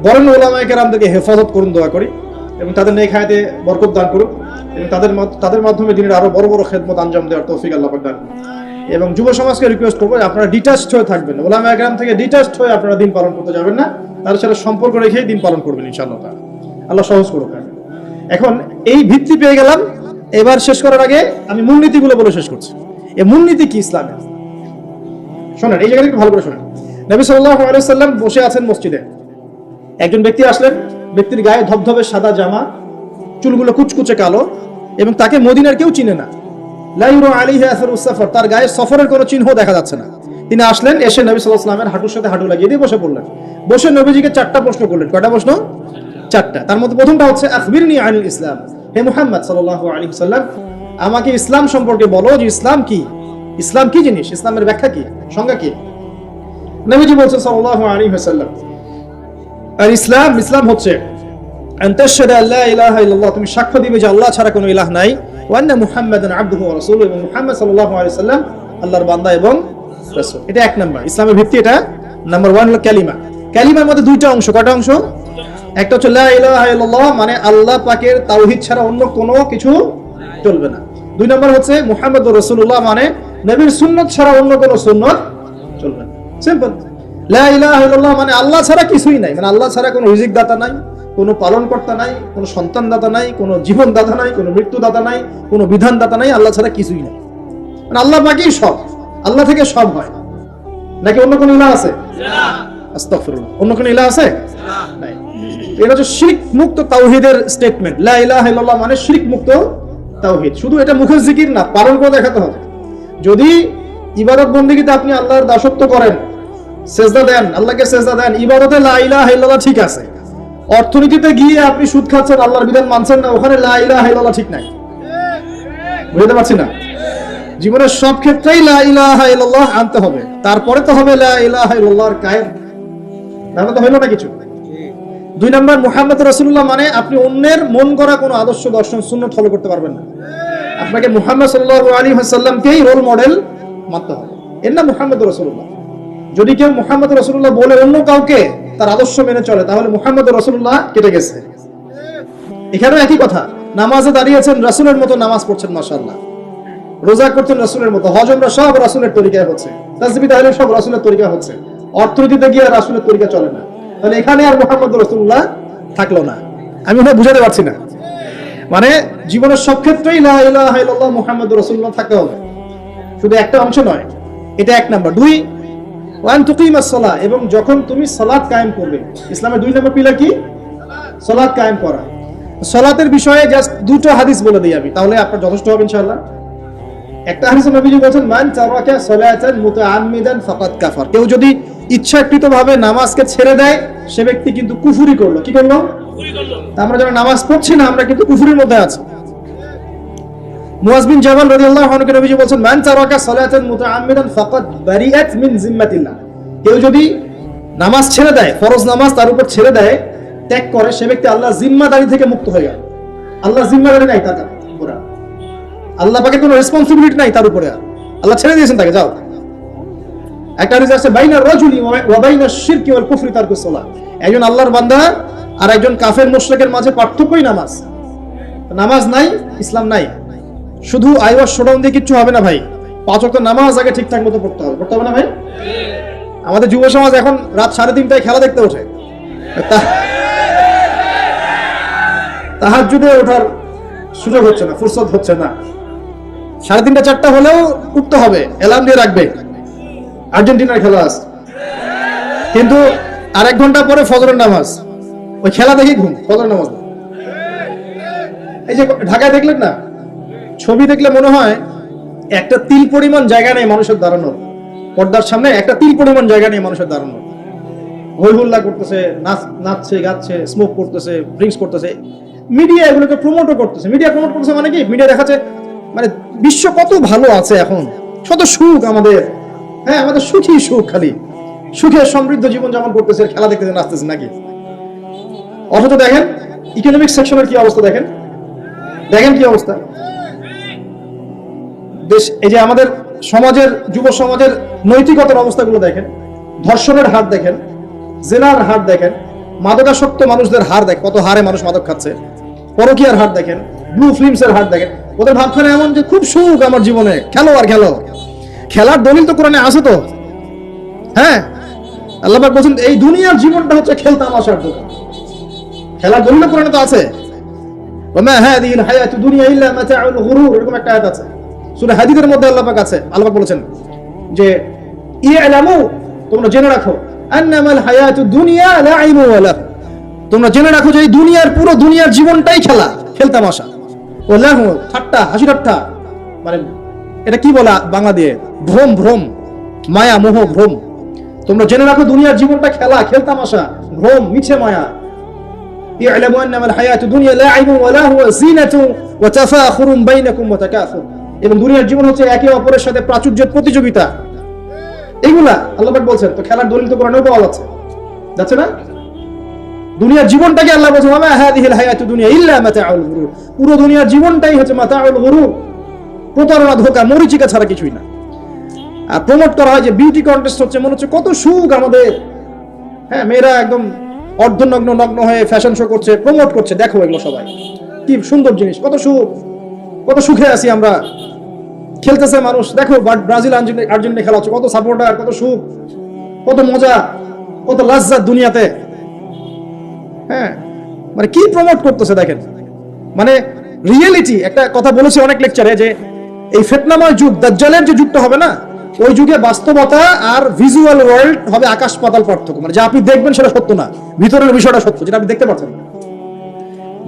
S1: বরেণ্য ওলামায়ে কেরামদেরকে হেফাজত করুন, দোয়া করি, এবং তাদের নেক হায়াতে বরকত দান করুন, এবং তাদের মাধ্যমে দিনের আরো বড় বড় খেদমত আঞ্জাম দেওয়ার তৌফিক আল্লাহ পাক দান করুন। এবং যুব সমাজকে রিকোয়েস্ট করবো, আপনারা ডিটাচড হয়ে থাকবেন, ওলামায়ে কেরাম থেকে ডিটাচড হয়ে আপনারা দিন পালন করতে যাবেন না, তার সাথে সম্পর্ক রেখেই দিন পালন করবেন ইনশাআল্লাহ। আল্লাহ সহজ করুক। এখন এই ভিত্তি পেয়ে গেলাম। এবার শেষ করার আগে আমি মূলনীতিগুলো বলে শেষ করছি। এই মূলনীতি কি ইসলামের? শোনেন, এই জায়গাটা একটু ভালো করে শোনেন। নবী সাল্লাল্লাহু আলাইহি ওয়াসাল্লাম বসে আছেন মসজিদে। একজন ব্যক্তি আসলেন, ব্যক্তির গায়ে ধবধবে সাদা জামা, চুলগুলো কুচকুচে কালো, এবং তাকে মদিনার কেউ চিনে না। লা ইউরা আলাইহি আসারুস সাফর, তার গায়ে সফরের কোনো চিহ্ন দেখা যাচ্ছে না। তিনি আসলেন, এসে নবী সাল্লাল্লাহু আলাইহি ওয়াসাল্লামের হাঁটুর সাথে হাঁটু লাগিয়ে দিয়ে বসে পড়লেন। বসে নবীজিকে 4টা প্রশ্ন করলেন। কয়টা প্রশ্ন? চারটা। তার মধ্যে প্রথমটা হচ্ছে আখবিরনি আনিল ইসলাম, হে মুহাম্মদ সাল্লাল্লাহু আলাইহি ওয়াসাল্লাম আমাকে ইসলাম সম্পর্কে বলো যে ইসলাম কি, ইসলাম কি জিনিস, ইসলামের ব্যাখ্যা কি, সংজ্ঞা কি। নবীজি বলছেন সাল্লাল্লাহু আলাইহি ওয়াসাল্লাম আর ইসলাম, ইসলাম হচ্ছে আন তাশহাদা আল্লা ইলাহা ইল্লাল্লাহ, তুমি সাক্ষ্য দিবে যে আল্লাহ ছাড়া কোনো ইলাহ নাই, ওয়া আন্না মুহাম্মাদান আবদুহু ওয়া রাসূলুহু, এবং মুহাম্মদ সাল্লাল্লাহু আলাইহি ওয়াসাল্লাম আল্লাহর বান্দা এবং রাসূল। এটা এক নাম্বার ইসলামের ভিত্তি। এটা নাম্বার 1 হলো কালিমা। কালিমার মধ্যে দুইটা অংশ, কয়টা অংশ? একটা হচ্ছে লা ইলাহা ইল্লাল্লাহ, মানে আল্লাহ পাকের তাওহীদ ছাড়া অন্য কোনো কিছু চলবে না। দুই নাম্বার হচ্ছে মুহাম্মদুর রাসূলুল্লাহ, মানে নবীর সুন্নাত ছাড়া অন্য কোনো সুন্নাত চলবে না। সিম্পল। লা ইলাহা ইল্লাল্লাহ মানে আল্লাহ ছাড়া কিছুই নাই, মানে আল্লাহ ছাড়া কোনো রিজিক দাতা নাই, কোনো পালন কর্তা নাই, কোনো সন্তান দাতা নাই, কোনো জীবন দাতা নাই, কোনো মৃত্যু দাতা নাই, কোনো বিধান দাতা নাই, আল্লাহ ছাড়া কিছুই নাই। মানে আল্লাহ পাকেই সব, আল্লাহ থেকে সব হয়। নাকি অন্য কোনো ইলাহ আছে? না। আস্তাগফিরুল্লাহ, অন্য কোনো ইলাহ আছে? না, নাই। এটা হচ্ছে শিরক মুক্ত তাওহীদের স্টেটমেন্ট। লা ইলাহা ইল্লাল্লাহ মানে শিরক মুক্ত তাওহীদ। শুধু এটা মুখের জিকির না, পালন করে দেখাতে হবে। যদি ইবাদত বন্দেগীতে আপনি আল্লাহর দাসত্ব করেন, সেজদা দেন, আল্লাহকে সেজদা দেন, ইবাদতে লা ইলাহা ইল্লাল্লাহ ঠিক আছে, অর্থনীতিতে গিয়ে আপনি সুদ খাচ্ছেন, আল্লাহর বিধান মানছেন না, ওখানে লা ইলাহা ইল্লাল্লাহ ঠিক নাই। বুঝতে পারছি না? জীবনের সব ক্ষেত্রেই লা ইলাহা ইল্লাল্লাহ আনতে হবে, তারপরে তো হবে লা ইলাহা ইল্লাল্লাহর কায়েম। তাহলে তো হইল না কিছু। দুই নাম্বার মুহাম্মদ রাসূলুল্লাহ মানে আপনি অন্যের মন করা কোনো আদর্শ, দর্শন, সুন্নাত ফলো করতে পারবেন না। আপনাকে মুহাম্মদ সাল্লাল্লাহু আলাইহি ওয়াসাল্লামকেই রোল মডেল মানতে হবে। এর নাম মুহাম্মদ রাসূলুল্লাহ। যদি কেউ মুহাম্মদ রাসূলুল্লাহ বলে অন্য কাউকে তার আদর্শ মেনে চলে, তাহলে মুহাম্মদ রাসূলুল্লাহ কেটে গেছে। এখানেও একই কথা, নামাজে দাঁড়িয়েছেন রাসূলের মতো নামাজ পড়ছেন মাশাআল্লাহ, রোজা করছেন রাসূলের মতো, হজ উমরা সব রাসূলের তরিকায় হচ্ছে, তাসবিহ তাহলিল সব রাসূলের তরিকা হচ্ছে, অর্থনীতিতে গিয়ে রাসূলের তরিকা চলে না, তাহলে এখানে আর মুহাম্মদ রাসূলুল্লাহ থাকলো না। আমি ওটা বুঝাতে পারছি না। মানে জীবনের সব ক্ষেত্রেই লা ইলাহা ইল্লাল্লাহ মুহাম্মদুর রাসূলুল্লাহ থাকতে হবে, শুধু একটা অংশ নয়। এটা এক নাম্বার। দুই, ওয়ান তুকিমাস সালাহ, এবং যখন তুমি সালাত কায়েম করবে, ইসলামের দুই নম্বর পিলার কি? সালাত কায়েম করা। সালাতের বিষয়ে জাস্ট দুটো হাদিস বলে দিই আমি, তাহলে আপনার যথেষ্ট হবে ইনশাআল্লাহ। একটা হাদিসে নবীজি বলেছেন মান তারাকা সালাতান মুতাআম্মিদান ফাকাদ কাফার, কেউ যদি ইচ্ছাকৃতভাবে নামাজকে ছেড়ে দেয় সে ব্যক্তি কিন্তু কুফরি করলো। কি করলো? কুফরি করলো। আমরা যারা নামাজ পড়ছি না আমরা কিন্তু কুফরির মধ্যে আছি। মুয়াজ বিন জাবাল রাদিয়াল্লাহু আনহু কে নবীজি বলেন মান তারাকা সালাতান মুতাআম্মিদান ফাকাদ বারিআত মিন জিম্মাতিল্লাহ, কেউ যদি নামাজ ছেড়ে দেয়, ফরজ নামাজ তার উপর ছেড়ে দেয়, ত্যাগ করে, সে ব্যক্তি আল্লাহর জিম্মাদারি থেকে মুক্ত হয়ে গেল। আল্লাহর জিম্মাদারি নাই তার উপরে, আল্লাহ পাকের কোনো রেসপন্সিবিলিটি নাই তার উপরে, আল্লাহ ছেড়ে দিয়েছেন তাকে, যাও। একটা হাদিস আছে বাইনার রাজুলি ওয়া বাইনাশ শিরকি ওয়াল কুফরি তারকুস সালাহ, একজন আল্লাহর বান্দা আর একজন কাফের মুশরিকের মাঝে পার্থক্যই নামাজ। নামাজ নাই, ইসলাম নাই। শুধু আইওয়াজ শোডাউন দিয়ে কিচ্ছু হবে না ভাই, 5 ওয়াক্ত নামাজ আগে ঠিকঠাক মতো পড়তে হবে। পড়তে হবে না ভাই? আমাদের যুব সমাজ এখন রাত 3:30টায় খেলা দেখতে ওঠে, তাহাজ্জুদে ওঠার সুযোগ হচ্ছে না, ফুরসত হচ্ছে না। 3:30 4টা হলেও উঠতে হবে, অ্যালার্ম দিয়ে রাখবে, আর্জেন্টিনার খেলা আছে, কিন্তু আর 1 ঘন্টা পরে ফজরের নামাজ, ওই খেলা দেখি ঘুম, ফজরের নামাজ। এই যে ঢাকায় দেখলেন না, ছবি দেখলে মনে হয় একটা তিল পরিমাণ জায়গা নেই মানুষের দাঁড়ানোর, পর্দার সামনে একটা তিল পরিমাণ জায়গা নেই মানুষের দাঁড়ানোর। হই হুল্লা করতেছে, নাচছে, গাচ্ছে, স্মোক করতেছে, ড্রিঙ্কস করতেছে, মিডিয়া এগুলোকে প্রমোটও করতেছে। মিডিয়া প্রমোট করতেছে মানে কি? মিডিয়া দেখাচ্ছে মানে বিশ্ব কত ভালো আছে এখন, কত সুখ আমাদের, হ্যাঁ আমাদের সুখী সুখ, খালি সুখের সমৃদ্ধ জীবন যাপন করতেছে, খেলা দেখতে নাচতেছে নাকি। অথচ দেখেন ইকোনমিক সেকশনের কি অবস্থা, দেখেন দেখেন কি অবস্থা দেশ। এই যে আমাদের সমাজের, যুব সমাজের নৈতিকতার অবস্থাগুলো দেখেন, ধর্ষণের হার দেখেন, জেনার হার দেখেন, মাদকাসক্ত মানুষদের হার দেখেন, কত হারে মানুষ মাদক খাচ্ছে, পরকীয়ার হার দেখেন, ব্লু ফিল্মসের হার দেখেন। ওদের ভাবখানে এমন যে খুব সুখ আমার জীবনে, খেলো আর খেলো। খেলার দলিল তো কোরআনে আছে তো, হ্যাঁ আল্লাহ পাক বলেন এই দুনিয়ার জীবনটা হচ্ছে খেলতামাশার দোকান, খেলার দলিল কোরআনে তো আছে। ওমা হাদিহিল হায়াতুদ দুনিয়া ইল্লা মাতাউল গুরুর, এরকম একটা আয়াত আছে সূরা হাদীদের মধ্যে। আল্লাহ পাক আছে, আল্লাহ পাক বলেছেন যে ইলামু, তোমরা জেনে রাখো, আন্নামাল হায়াতুদ দুনিয়া লাইবু ওয়া লাহু, তোমরা জেনে রাখো যে এই দুনিয়ার, পুরো দুনিয়ার জীবনটাই খেলা, খেলতামাশা। ও লাহু, ঠাট্টা, হাসি ঠাট্টা, মানে এটা কি বলা বাংলা দিয়ে, ভ্রম, ভ্রম, মায়া, মোহ, ভ্রম। তোমরা জেনে রাখো দুনিয়ার জীবনটা খেলা, খেলতামাশা, ভ্রম, মিছে মায়া। ই'লামু আন্নামাল হায়াতুদ দুনিয়া লা'ibun ওয়া লাহওয়া জিনাতুন ওয়া তাফাখুরুন বাইনাকুম ওয়া তাকাসুর। এবং দুনিয়ার জীবন হচ্ছে একে অপরের সাথে প্রাচুর্যের প্রতিযোগিতা। এগুলা আল্লাহ পাক বলছেন। তো খেলার দলিল তো কোরআনেও পাওয়া যাচ্ছে না? দুনিয়ার জীবনটাকে আল্লাহ বলছেন ওয়া মা হাযিহিল হায়াতুদ দুনিয়া ইল্লা মাতাউল গুরুর। পুরো দুনিয়ার জীবনটাই হচ্ছে মাতাউল গুরুর, প্রতারণা, ধোঁকা, মরিচিকা ছাড়া কিছুই না। আর প্রমোট করা হয় যে বিউটি কন্টেস্ট হচ্ছে, মনে হচ্ছে কত সুখ আমাদের। হ্যাঁ, মেয়েরা একদম অর্ধনগ্ন নগ্ন হয়ে ফ্যাশন শো করছে, প্রমোট করছে, দেখো এগুলো সবাই কি সুন্দর জিনিস, কত সুখ, কত সুখে আছি আমরা। খেলতেছে মানুষ, দেখো ব্রাজিল আর্জেন্টিনা খেলা হচ্ছে, কত সাপোর্টার, কত সুখ, কত মজা, কত লাজ্জাত দুনিয়াতে। হ্যাঁ, মানে কি প্রমোট করতেছে দেখেন। মানে রিয়েলিটি, একটা কথা বলেছি অনেক লেকচারে যে এই ফিতনাময় যুগ, দাজ্জালের যে যুগটা হবে না, ওই যুগে বাস্তবতা আর ভিজুয়াল ওয়ার্ল্ড হবে আকাশ পাতাল পার্থক্য। মানে যা আপনি দেখবেন সেটা সত্য না, ভিতরের বিষয়টা সত্য, যেটা আপনি দেখতে পাচ্ছেন না।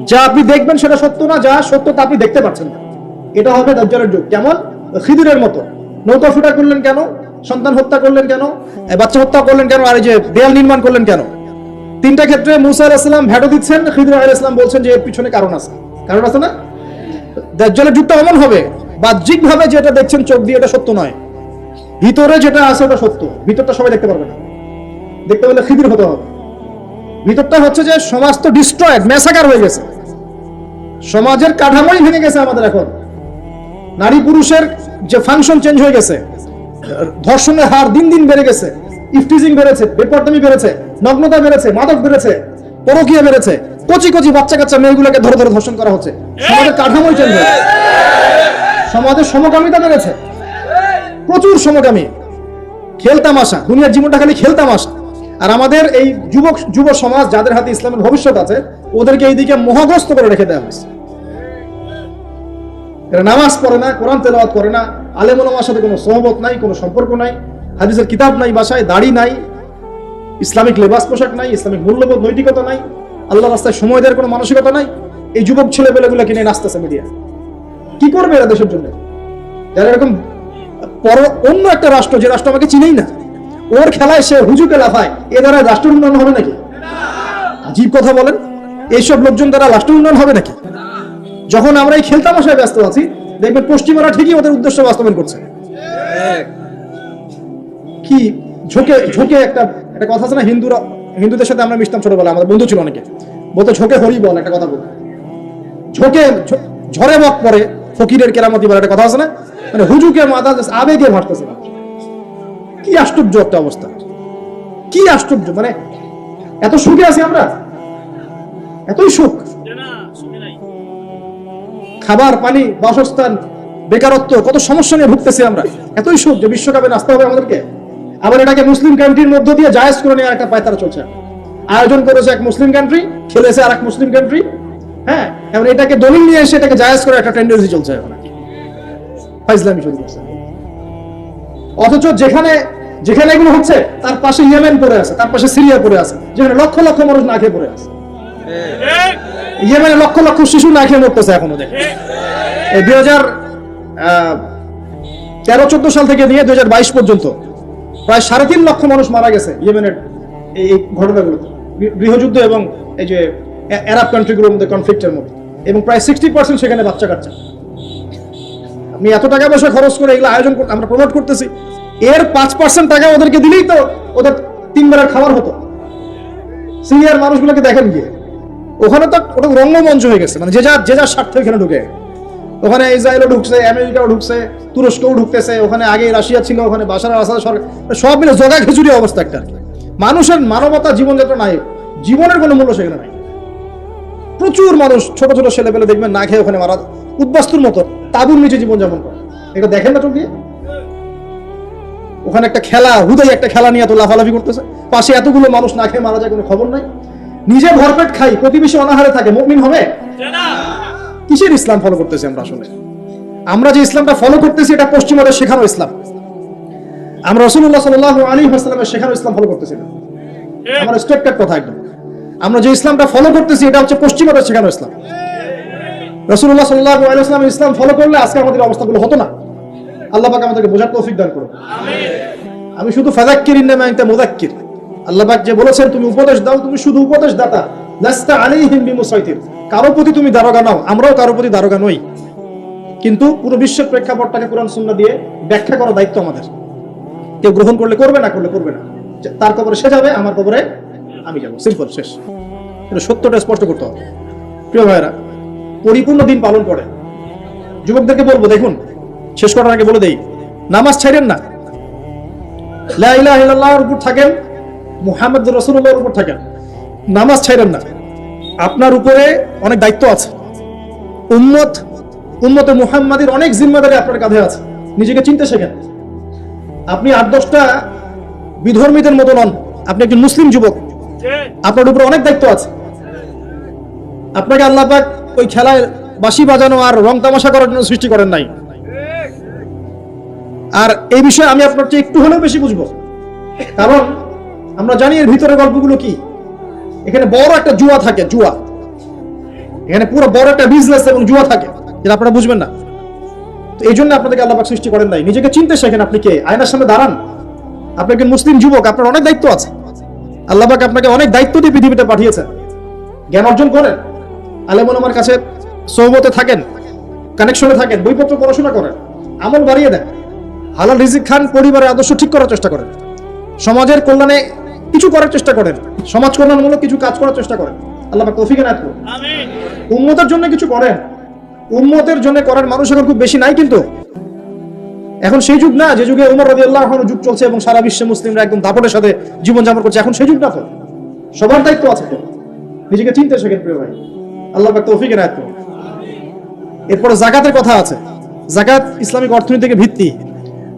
S1: যা আপনি দেখবেন সেটা সত্য না, যা সত্য তা আপনি দেখতে পাচ্ছেন না। এটা হবে দাজ্জালের যুগ। কেমন? খিদিরের মতো। নৌকা ফুটা করলেন কেন? সন্তান হত্যা করলেন কেন? বাচ্চা হত্যা করলেন কেন? আর এই যে দেয়াল নির্মাণ করলেন কেন? তিনটা ক্ষেত্রে মুসা আলাইহিস সালাম ভেটো দিচ্ছেন, খিদির আলাইহিস সালাম বলছেন যে এর পিছনে কারণ আছে। কারণ আছে না? দাজ্জালের যুগটা এমন হবে, বাহ্যিক ভাবে যেটা দেখছেন চোখ দিয়ে এটা সত্য নয়, ভিতরে যেটা আছে ওটা সত্য। ভিতরটা সবাই দেখতে পারবে না, দেখতে পেলে খিদির হতে হবে। ভিতরটা হচ্ছে যে সমাজ তো ডিস্ট্রয়েড, ম্যাসাকার হয়ে গেছে, সমাজের কাঠামোই ভেঙে গেছে আমাদের। এখন নারী পুরুষের যে ফাংশন চেঞ্জ হয়ে গেছে, ধর্ষণের হার দিন দিন বেড়ে গেছে, ইফটিজিং বেড়েছে, বেপরদামি বেড়েছে, নগ্নতা বেড়েছে, মাদক বেড়েছে, পরকীয়া বেড়েছে, কচি কচি বাচ্চা কাচ্চা মেয়েগুলোকে ধরে ধরে ধর্ষণ করা হচ্ছে। সমাজের কাঠামোই চেঞ্জ হয়েছে, সমাজের সমকামিতা বেড়েছে, প্রচুর সমকামী, খেলতামাশা, দুনিয়ার জীবনটা খালি খেলতামাশা। আর আমাদের এই যুব সমাজ, যাদের হাতে ইসলামের ভবিষ্যৎ আছে, ওদেরকে এইদিকে মোহগ্রস্ত করে রেখে দেওয়া হয়েছে। এরা নামাজ পড়ে না, কোরআন তেলাওয়াত করে না, আলেম ওলামার সাথে কোনো সোহবত নাই, কোনো সম্পর্ক নাই, হাদিসের কিতাব নাই বাসায়, দাড়ি নাই, ইসলামিক লেবাস পোশাক নাই, ইসলামিক মূল্যবোধ নৈতিকতা নাই, আল্লাহ রাস্তায় সময় দেওয়ার কোনো মানসিকতা নাই। এই যুবক ছেলেপেলেগুলো কিনে নাচতেছে মিডিয়া। কি করবে এরা দেশের জন্য? যারা এরকম অন্য একটা রাষ্ট্র, যে রাষ্ট্র আমাকে চিনেই না, ওর খেলায় সে হুজুকে লাফায়, এ দ্বারা রাষ্ট্র উন্নয়ন হবে নাকি? আজীব কথা বলেন, এইসব লোকজন দ্বারা রাষ্ট্র উন্নয়ন হবে নাকি? যখন আমরা এই খেলতামাশায় ব্যস্ত আছি, দেখবেন পশ্চিমারা ঠিকই ওদের উদ্দেশ্য বাস্তবায়ন করছে। কি ঝোঁকে ঝোঁকে একটা কথা আছে না, হিন্দুদের সাথে আমরা মিশতাম ছোটবেলা, আমাদের বন্ধু ছিল অনেকে, বলতো ঝোঁকে হরি বল, একটা কথা বলতো, ঝোঁকে ঝরে বক পরে ফকিরের কেরামতি বলে একটা কথা আছে না, মানে হুজুকে মাথা আবেগে ভাসতেছে। কি আশ্চর্য একটা অবস্থা, কি আশ্চর্য! মানে এত সুখে আছি আমরা, এতই সুখ, খাবার, পানি, বাসস্থান, বেকারত্ব, কত সমস্যা নিয়ে ভুগতেছি আমরা, এতই সুখ যে বিশ্বকাপে নাচতে হবে আমাদেরকে। আবার এটাকে মুসলিম কান্ট্রির মধ্য দিয়ে জায়েজ করে নেওয়ার একটা পায়তারা চলছে। আয়োজন করেছে এক মুসলিম কান্ট্রি, খেলেছে আর এক মুসলিম কান্ট্রি। হ্যাঁ, এবং এটাকে দলিল নিয়ে এসে এটাকে জায়েজ করে একটা টেন্ডেন্সি চলছে এখন, ফাইজলামি শুরু করছে। অথচ যেখানে যেখানে এগুলো হচ্ছে, তার পাশে ইয়েমেন পড়ে আছে, তার পাশে সিরিয়া পড়ে আছে, যেখানে লক্ষ লক্ষ মানুষ না খেয়ে পড়ে আছে। ইয়েমেনে লক্ষ লক্ষ শিশু না খেয়ে মরতেছে এখনো। দেখে এই 2013-14 সাল থেকে নিয়ে 2022 পর্যন্ত প্রায় 3.5 লক্ষ মানুষ মারা গেছে ইয়েমেনের এই ঘটনাগুলোতে, গৃহযুদ্ধ এবং এই যে আরব কান্ট্রিগুলোর মধ্যে কনফ্লিক্টের মধ্যে, এবং প্রায় 60% সেখানে বাচ্চা কাচ্চা। আপনি এত টাকা পয়সা খরচ করে এগুলো আয়োজন আমরা প্রমোট করতেছি, এর 5% টাকা ওদেরকে দিলেই তো ওদের 3 বেলার খাবার হতো। সিরিয়ার মানুষগুলোকে দেখেন গিয়ে, ওখানে তো ওটা রঙ্গমঞ্চ হয়ে গেছে, মানে যে যার স্বার্থে এখানে ঢুকে। ওখানে ইসরায়েলও ঢুকছে, আমেরিকাও ঢুকছে, তুরস্কও ঢুকতেছে, ওখানে আগে রাশিয়া ছিল, ওখানে বাশার আল আসাদ সরকার, সব মিলে জগা খিচুড়ি অবস্থা একটা। মানুষের মানবতা, জীবনযাত্রা নাই, জীবনের কোনো মূল্য সেখানে নাই। প্রচুর মানুষ, ছোট ছোট ছেলেপেলে দেখবেন না খেয়ে ওখানে মারা, উদ্বাস্তুর মতো তাঁবুর নিচে জীবনযাপন করে। এটা দেখেন না চোখ দিয়ে? ওখানে একটা খেলা, হুদাই একটা খেলা নিয়ে এত লাফালাফি করতেছে, পাশে এতগুলো মানুষ না খেয়ে মারা যায়, কোনো খবর নাই। নিজে ভরপেট খাই, প্রতিবেশী অনাহারে থাকে, মুমিন হবে? কিসের ইসলাম ফলো করতেছি আমরা? আসলে আমরা যে ইসলামটা ফলো করতেছি, এটা পশ্চিমাদের শেখানো ইসলাম। আমরা রাসূলুল্লাহ সাল্লাল্লাহু আলাইহি ওয়াসাল্লামের শেখানো ইসলাম ফলো করতেছি না। আমার স্ট্রেট কাট কথা একদম। আমরা যে ইসলামটা ফলো করতেছি, এটা হচ্ছে পশ্চিমাদের শেখানো ইসলাম। রাসূলুল্লাহ সাল্লাল্লাহু আলাইহি ওয়াসাল্লামের ইসলাম ফলো করলে আজকে আমাদের অবস্থাগুলো হতো না। আল্লাহ পাক আমাদেরকে বোঝার তৌফিক দান করুন। আমিন। আমি শুধু ফাযাক্কির ইন্নামা আনতা মুযাক্কির, আল্লাহ পাক যে বলেছেন তুমি উপদেশ দাও, তুমি শুধু উপদেশ দাতা, লাস্তা আলাইহিম বিমুসাইতির, কারো প্রতি তুমি দারোগা নাও, আমরাও কারো প্রতি দারোগা নই, কিন্তু পুরো বিশ্বের প্রেক্ষাপটটাকে কোরআন সুন্নাহ দিয়ে ব্যাখ্যা করার দায়িত্ব আমাদের। কেউ গ্রহণ করলে করবে, না করলে করবে না। তার কবরে সে যাবে, আমার কবরে আমি যাব, সিম্পল, শেষ। এটা সত্যটা স্পষ্ট করতে হবে। প্রিয় ভাইয়েরা, পরিপূর্ণ দিন পালন করে যুবকদেরকে বলবো, দেখুন শেষ করার আগে বলে দেই, নামাজ ছাড়েন না, লা ইলাহা ইল্লাল্লাহর উপর থাকেন, মুহাম্মদুর রাসূলুল্লাহর উপর থাকেন, নামাজ ছাড়েন না। আপনার উপরে অনেক দায়িত্ব আছে, উম্মতে মুহাম্মাদির অনেক জিম্মাদারি আপনার কাঁধে আছে। নিজেকে চিনতে শেখেন। আপনি 8-10টা বিধর্মীদের মতো নন, আপনি একজন মুসলিম যুবক, আপনার উপরে অনেক দায়িত্ব আছে। আপনাকে আল্লাহ পাক ওই খেলায় বাঁশি বাজানো আর রং তামাশা করার জন্য সৃষ্টি করেন নাই। আর এই বিষয়ে আমি আপনার চেয়ে একটু হলেও বেশি বুঝবো, কারণ আমরা জানি এর ভিতরে গল্পগুলো কি। এখানে বড় একটা জুয়া থাকে, জুয়া, এখানে পুরো বড় একটা বিজনেস এবং জুয়া থাকে, যেটা আপনারা বুঝবেন না। তো এই জন্য আপনাদেরকে আল্লাহ পাক সৃষ্টি করেন নাই। নিজেকে চিনতে শেখেন, আপনি কে, আয়নার সামনে দাঁড়ান। আপনি একজন মুসলিম যুবক, আপনার অনেক দায়িত্ব আছে। আল্লাহ পাক আপনাকে অনেক দায়িত্ব দিয়ে পৃথিবীতে পাঠিয়েছেন। জ্ঞান অর্জন করেন, আলেম ওলামার কাছে সোহবতে থাকেন, কানেকশনে থাকেন, বইপত্র পড়াশোনা করেন, আমল বাড়িয়ে দেন, হালাল রিজিক খান, পরিবারের আদর্শ ঠিক করার চেষ্টা করেন, সমাজের কল্যাণে কিছু করার চেষ্টা করেন, সমাজ কল্যাণমূলক কিছু কাজ করার চেষ্টা করেন। আল্লাহ পাক তৌফিক এনায়েত করুন। আমিন। উম্মতের জন্য কিছু করেন। উম্মতের জন্য করার মানুষ এখন খুব বেশি নাই, কিন্তু এখন সেই যুগ না যে যুগে ওমর রাদিয়াল্লাহু আনহু যুগ চলছে এবং সারা বিশ্বে মুসলিমরা একদম দাপটের সাথে জীবনযাপন করছে। এখন সেই যুগ না, তো সবার দায়িত্ব আছে। তো নিজেকে চিনতে শেখেন প্রিয় ভাই। আল্লাহ পাক তৌফিক এনায়েত করুন। এরপরে যাকাতের কথা আছে। যাকাত ইসলামিক অর্থনীতির ভিত্তি।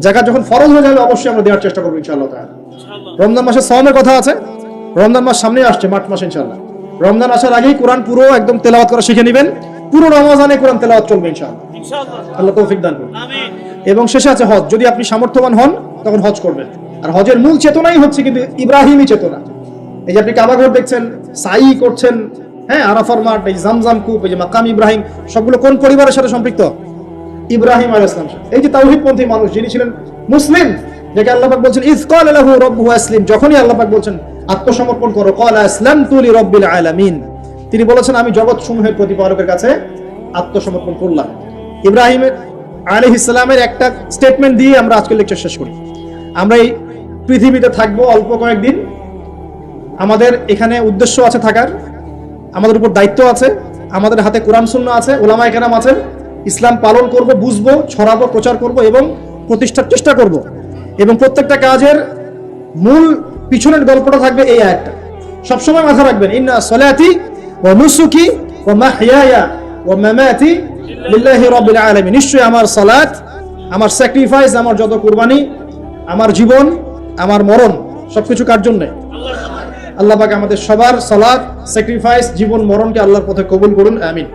S1: যাকাত যখন ফরজ হয়ে যাবে অবশ্যই আমরা দেওয়ার চেষ্টা করবো ইনশাআল্লাহ তাআলা। রমজান মাসে সাওমের কথা আছে। রমজান মাস সামনে আসছে, মার্চ মাসে ইনশাআল্লাহ। রমজান আসার আগেই কোরআন পুরো একদম তেলাওয়াত করা শিখে নেবেন। পুরো রমজানে কোরআন তেলাওয়াত চলবে ইনশাআল্লাহ। আল্লাহ তৌফিক দান করুন। আমিন। এবং শেষে আছে হজ। যদি আপনি সামর্থ্যবান হন তখন হজ করবেন। আর হজের মূল চেতনাই হচ্ছে কিন্তু ইব্রাহিমী চেতনা। এই যে আপনি কাবা ঘর দেখছেন, সাই করছেন, হ্যাঁ, আরাফার মাঠ, এই জামজাম কূপ, এই যে মাকাম ইব্রাহিম, সবগুলো কোন পরিবারের সাথে সম্পৃক্ত? ইব্রাহিম আলাইহিস সালাম। এই যে তাওহীদপন্থী মানুষ, যিনি ছিলেন মুসলিম, যাকে আল্লাহ পাক বলছেন ইয ক্বালা লাহু রাব্বুহু আসলিম, যখনই আল্লাহ পাক বলছেন আত্মসমর্পণ করো, ক্বালা আসলামতু লিরাব্বিল আলামিন, তিনি বলেছেন আমি জগৎ সমূহের প্রতিপালকের কাছে আত্মসমর্পণ করলাম। ইব্রাহিম আলাইহিস সালামের একটা স্টেটমেন্ট দিয়ে আমরা আজকের লেকচার শেষ করি। আমরা এই পৃথিবীতে থাকবো অল্প কয়েকদিন, আমাদের এখানে উদ্দেশ্য আছে থাকার, আমাদের উপর দায়িত্ব আছে, আমাদের হাতে কোরআন সুন্নাহ আছে, উলামায়ে কেরাম আছেন, ইসলাম পালন করব, বুঝবো, ছড়াবো, প্রচার করব এবং প্রতিষ্ঠার চেষ্টা করব। এবং প্রত্যেকটা কাজের মূল পিছনের গল্পটা থাকবে এই আয়াতটা। সবসময় মাথায় রাখবেন, ইন্না সলাতি ওয়া নুসুকি ওয়া মাহইয়ায়া ওয়া মামাতি লিল্লাহি রাব্বিল আলামিন, নিশ্চয়ই আমার সালাত, আমার স্যাক্রিফাইস, আমার যত কুরবানি, আমার জীবন, আমার মরণ, সবকিছু কার জন্য? আল্লাহ পাক আমাদের সবার সালাত, স্যাক্রিফাইস, জীবন, মরণকে আল্লাহর পথে কবুল করুন, আমিন।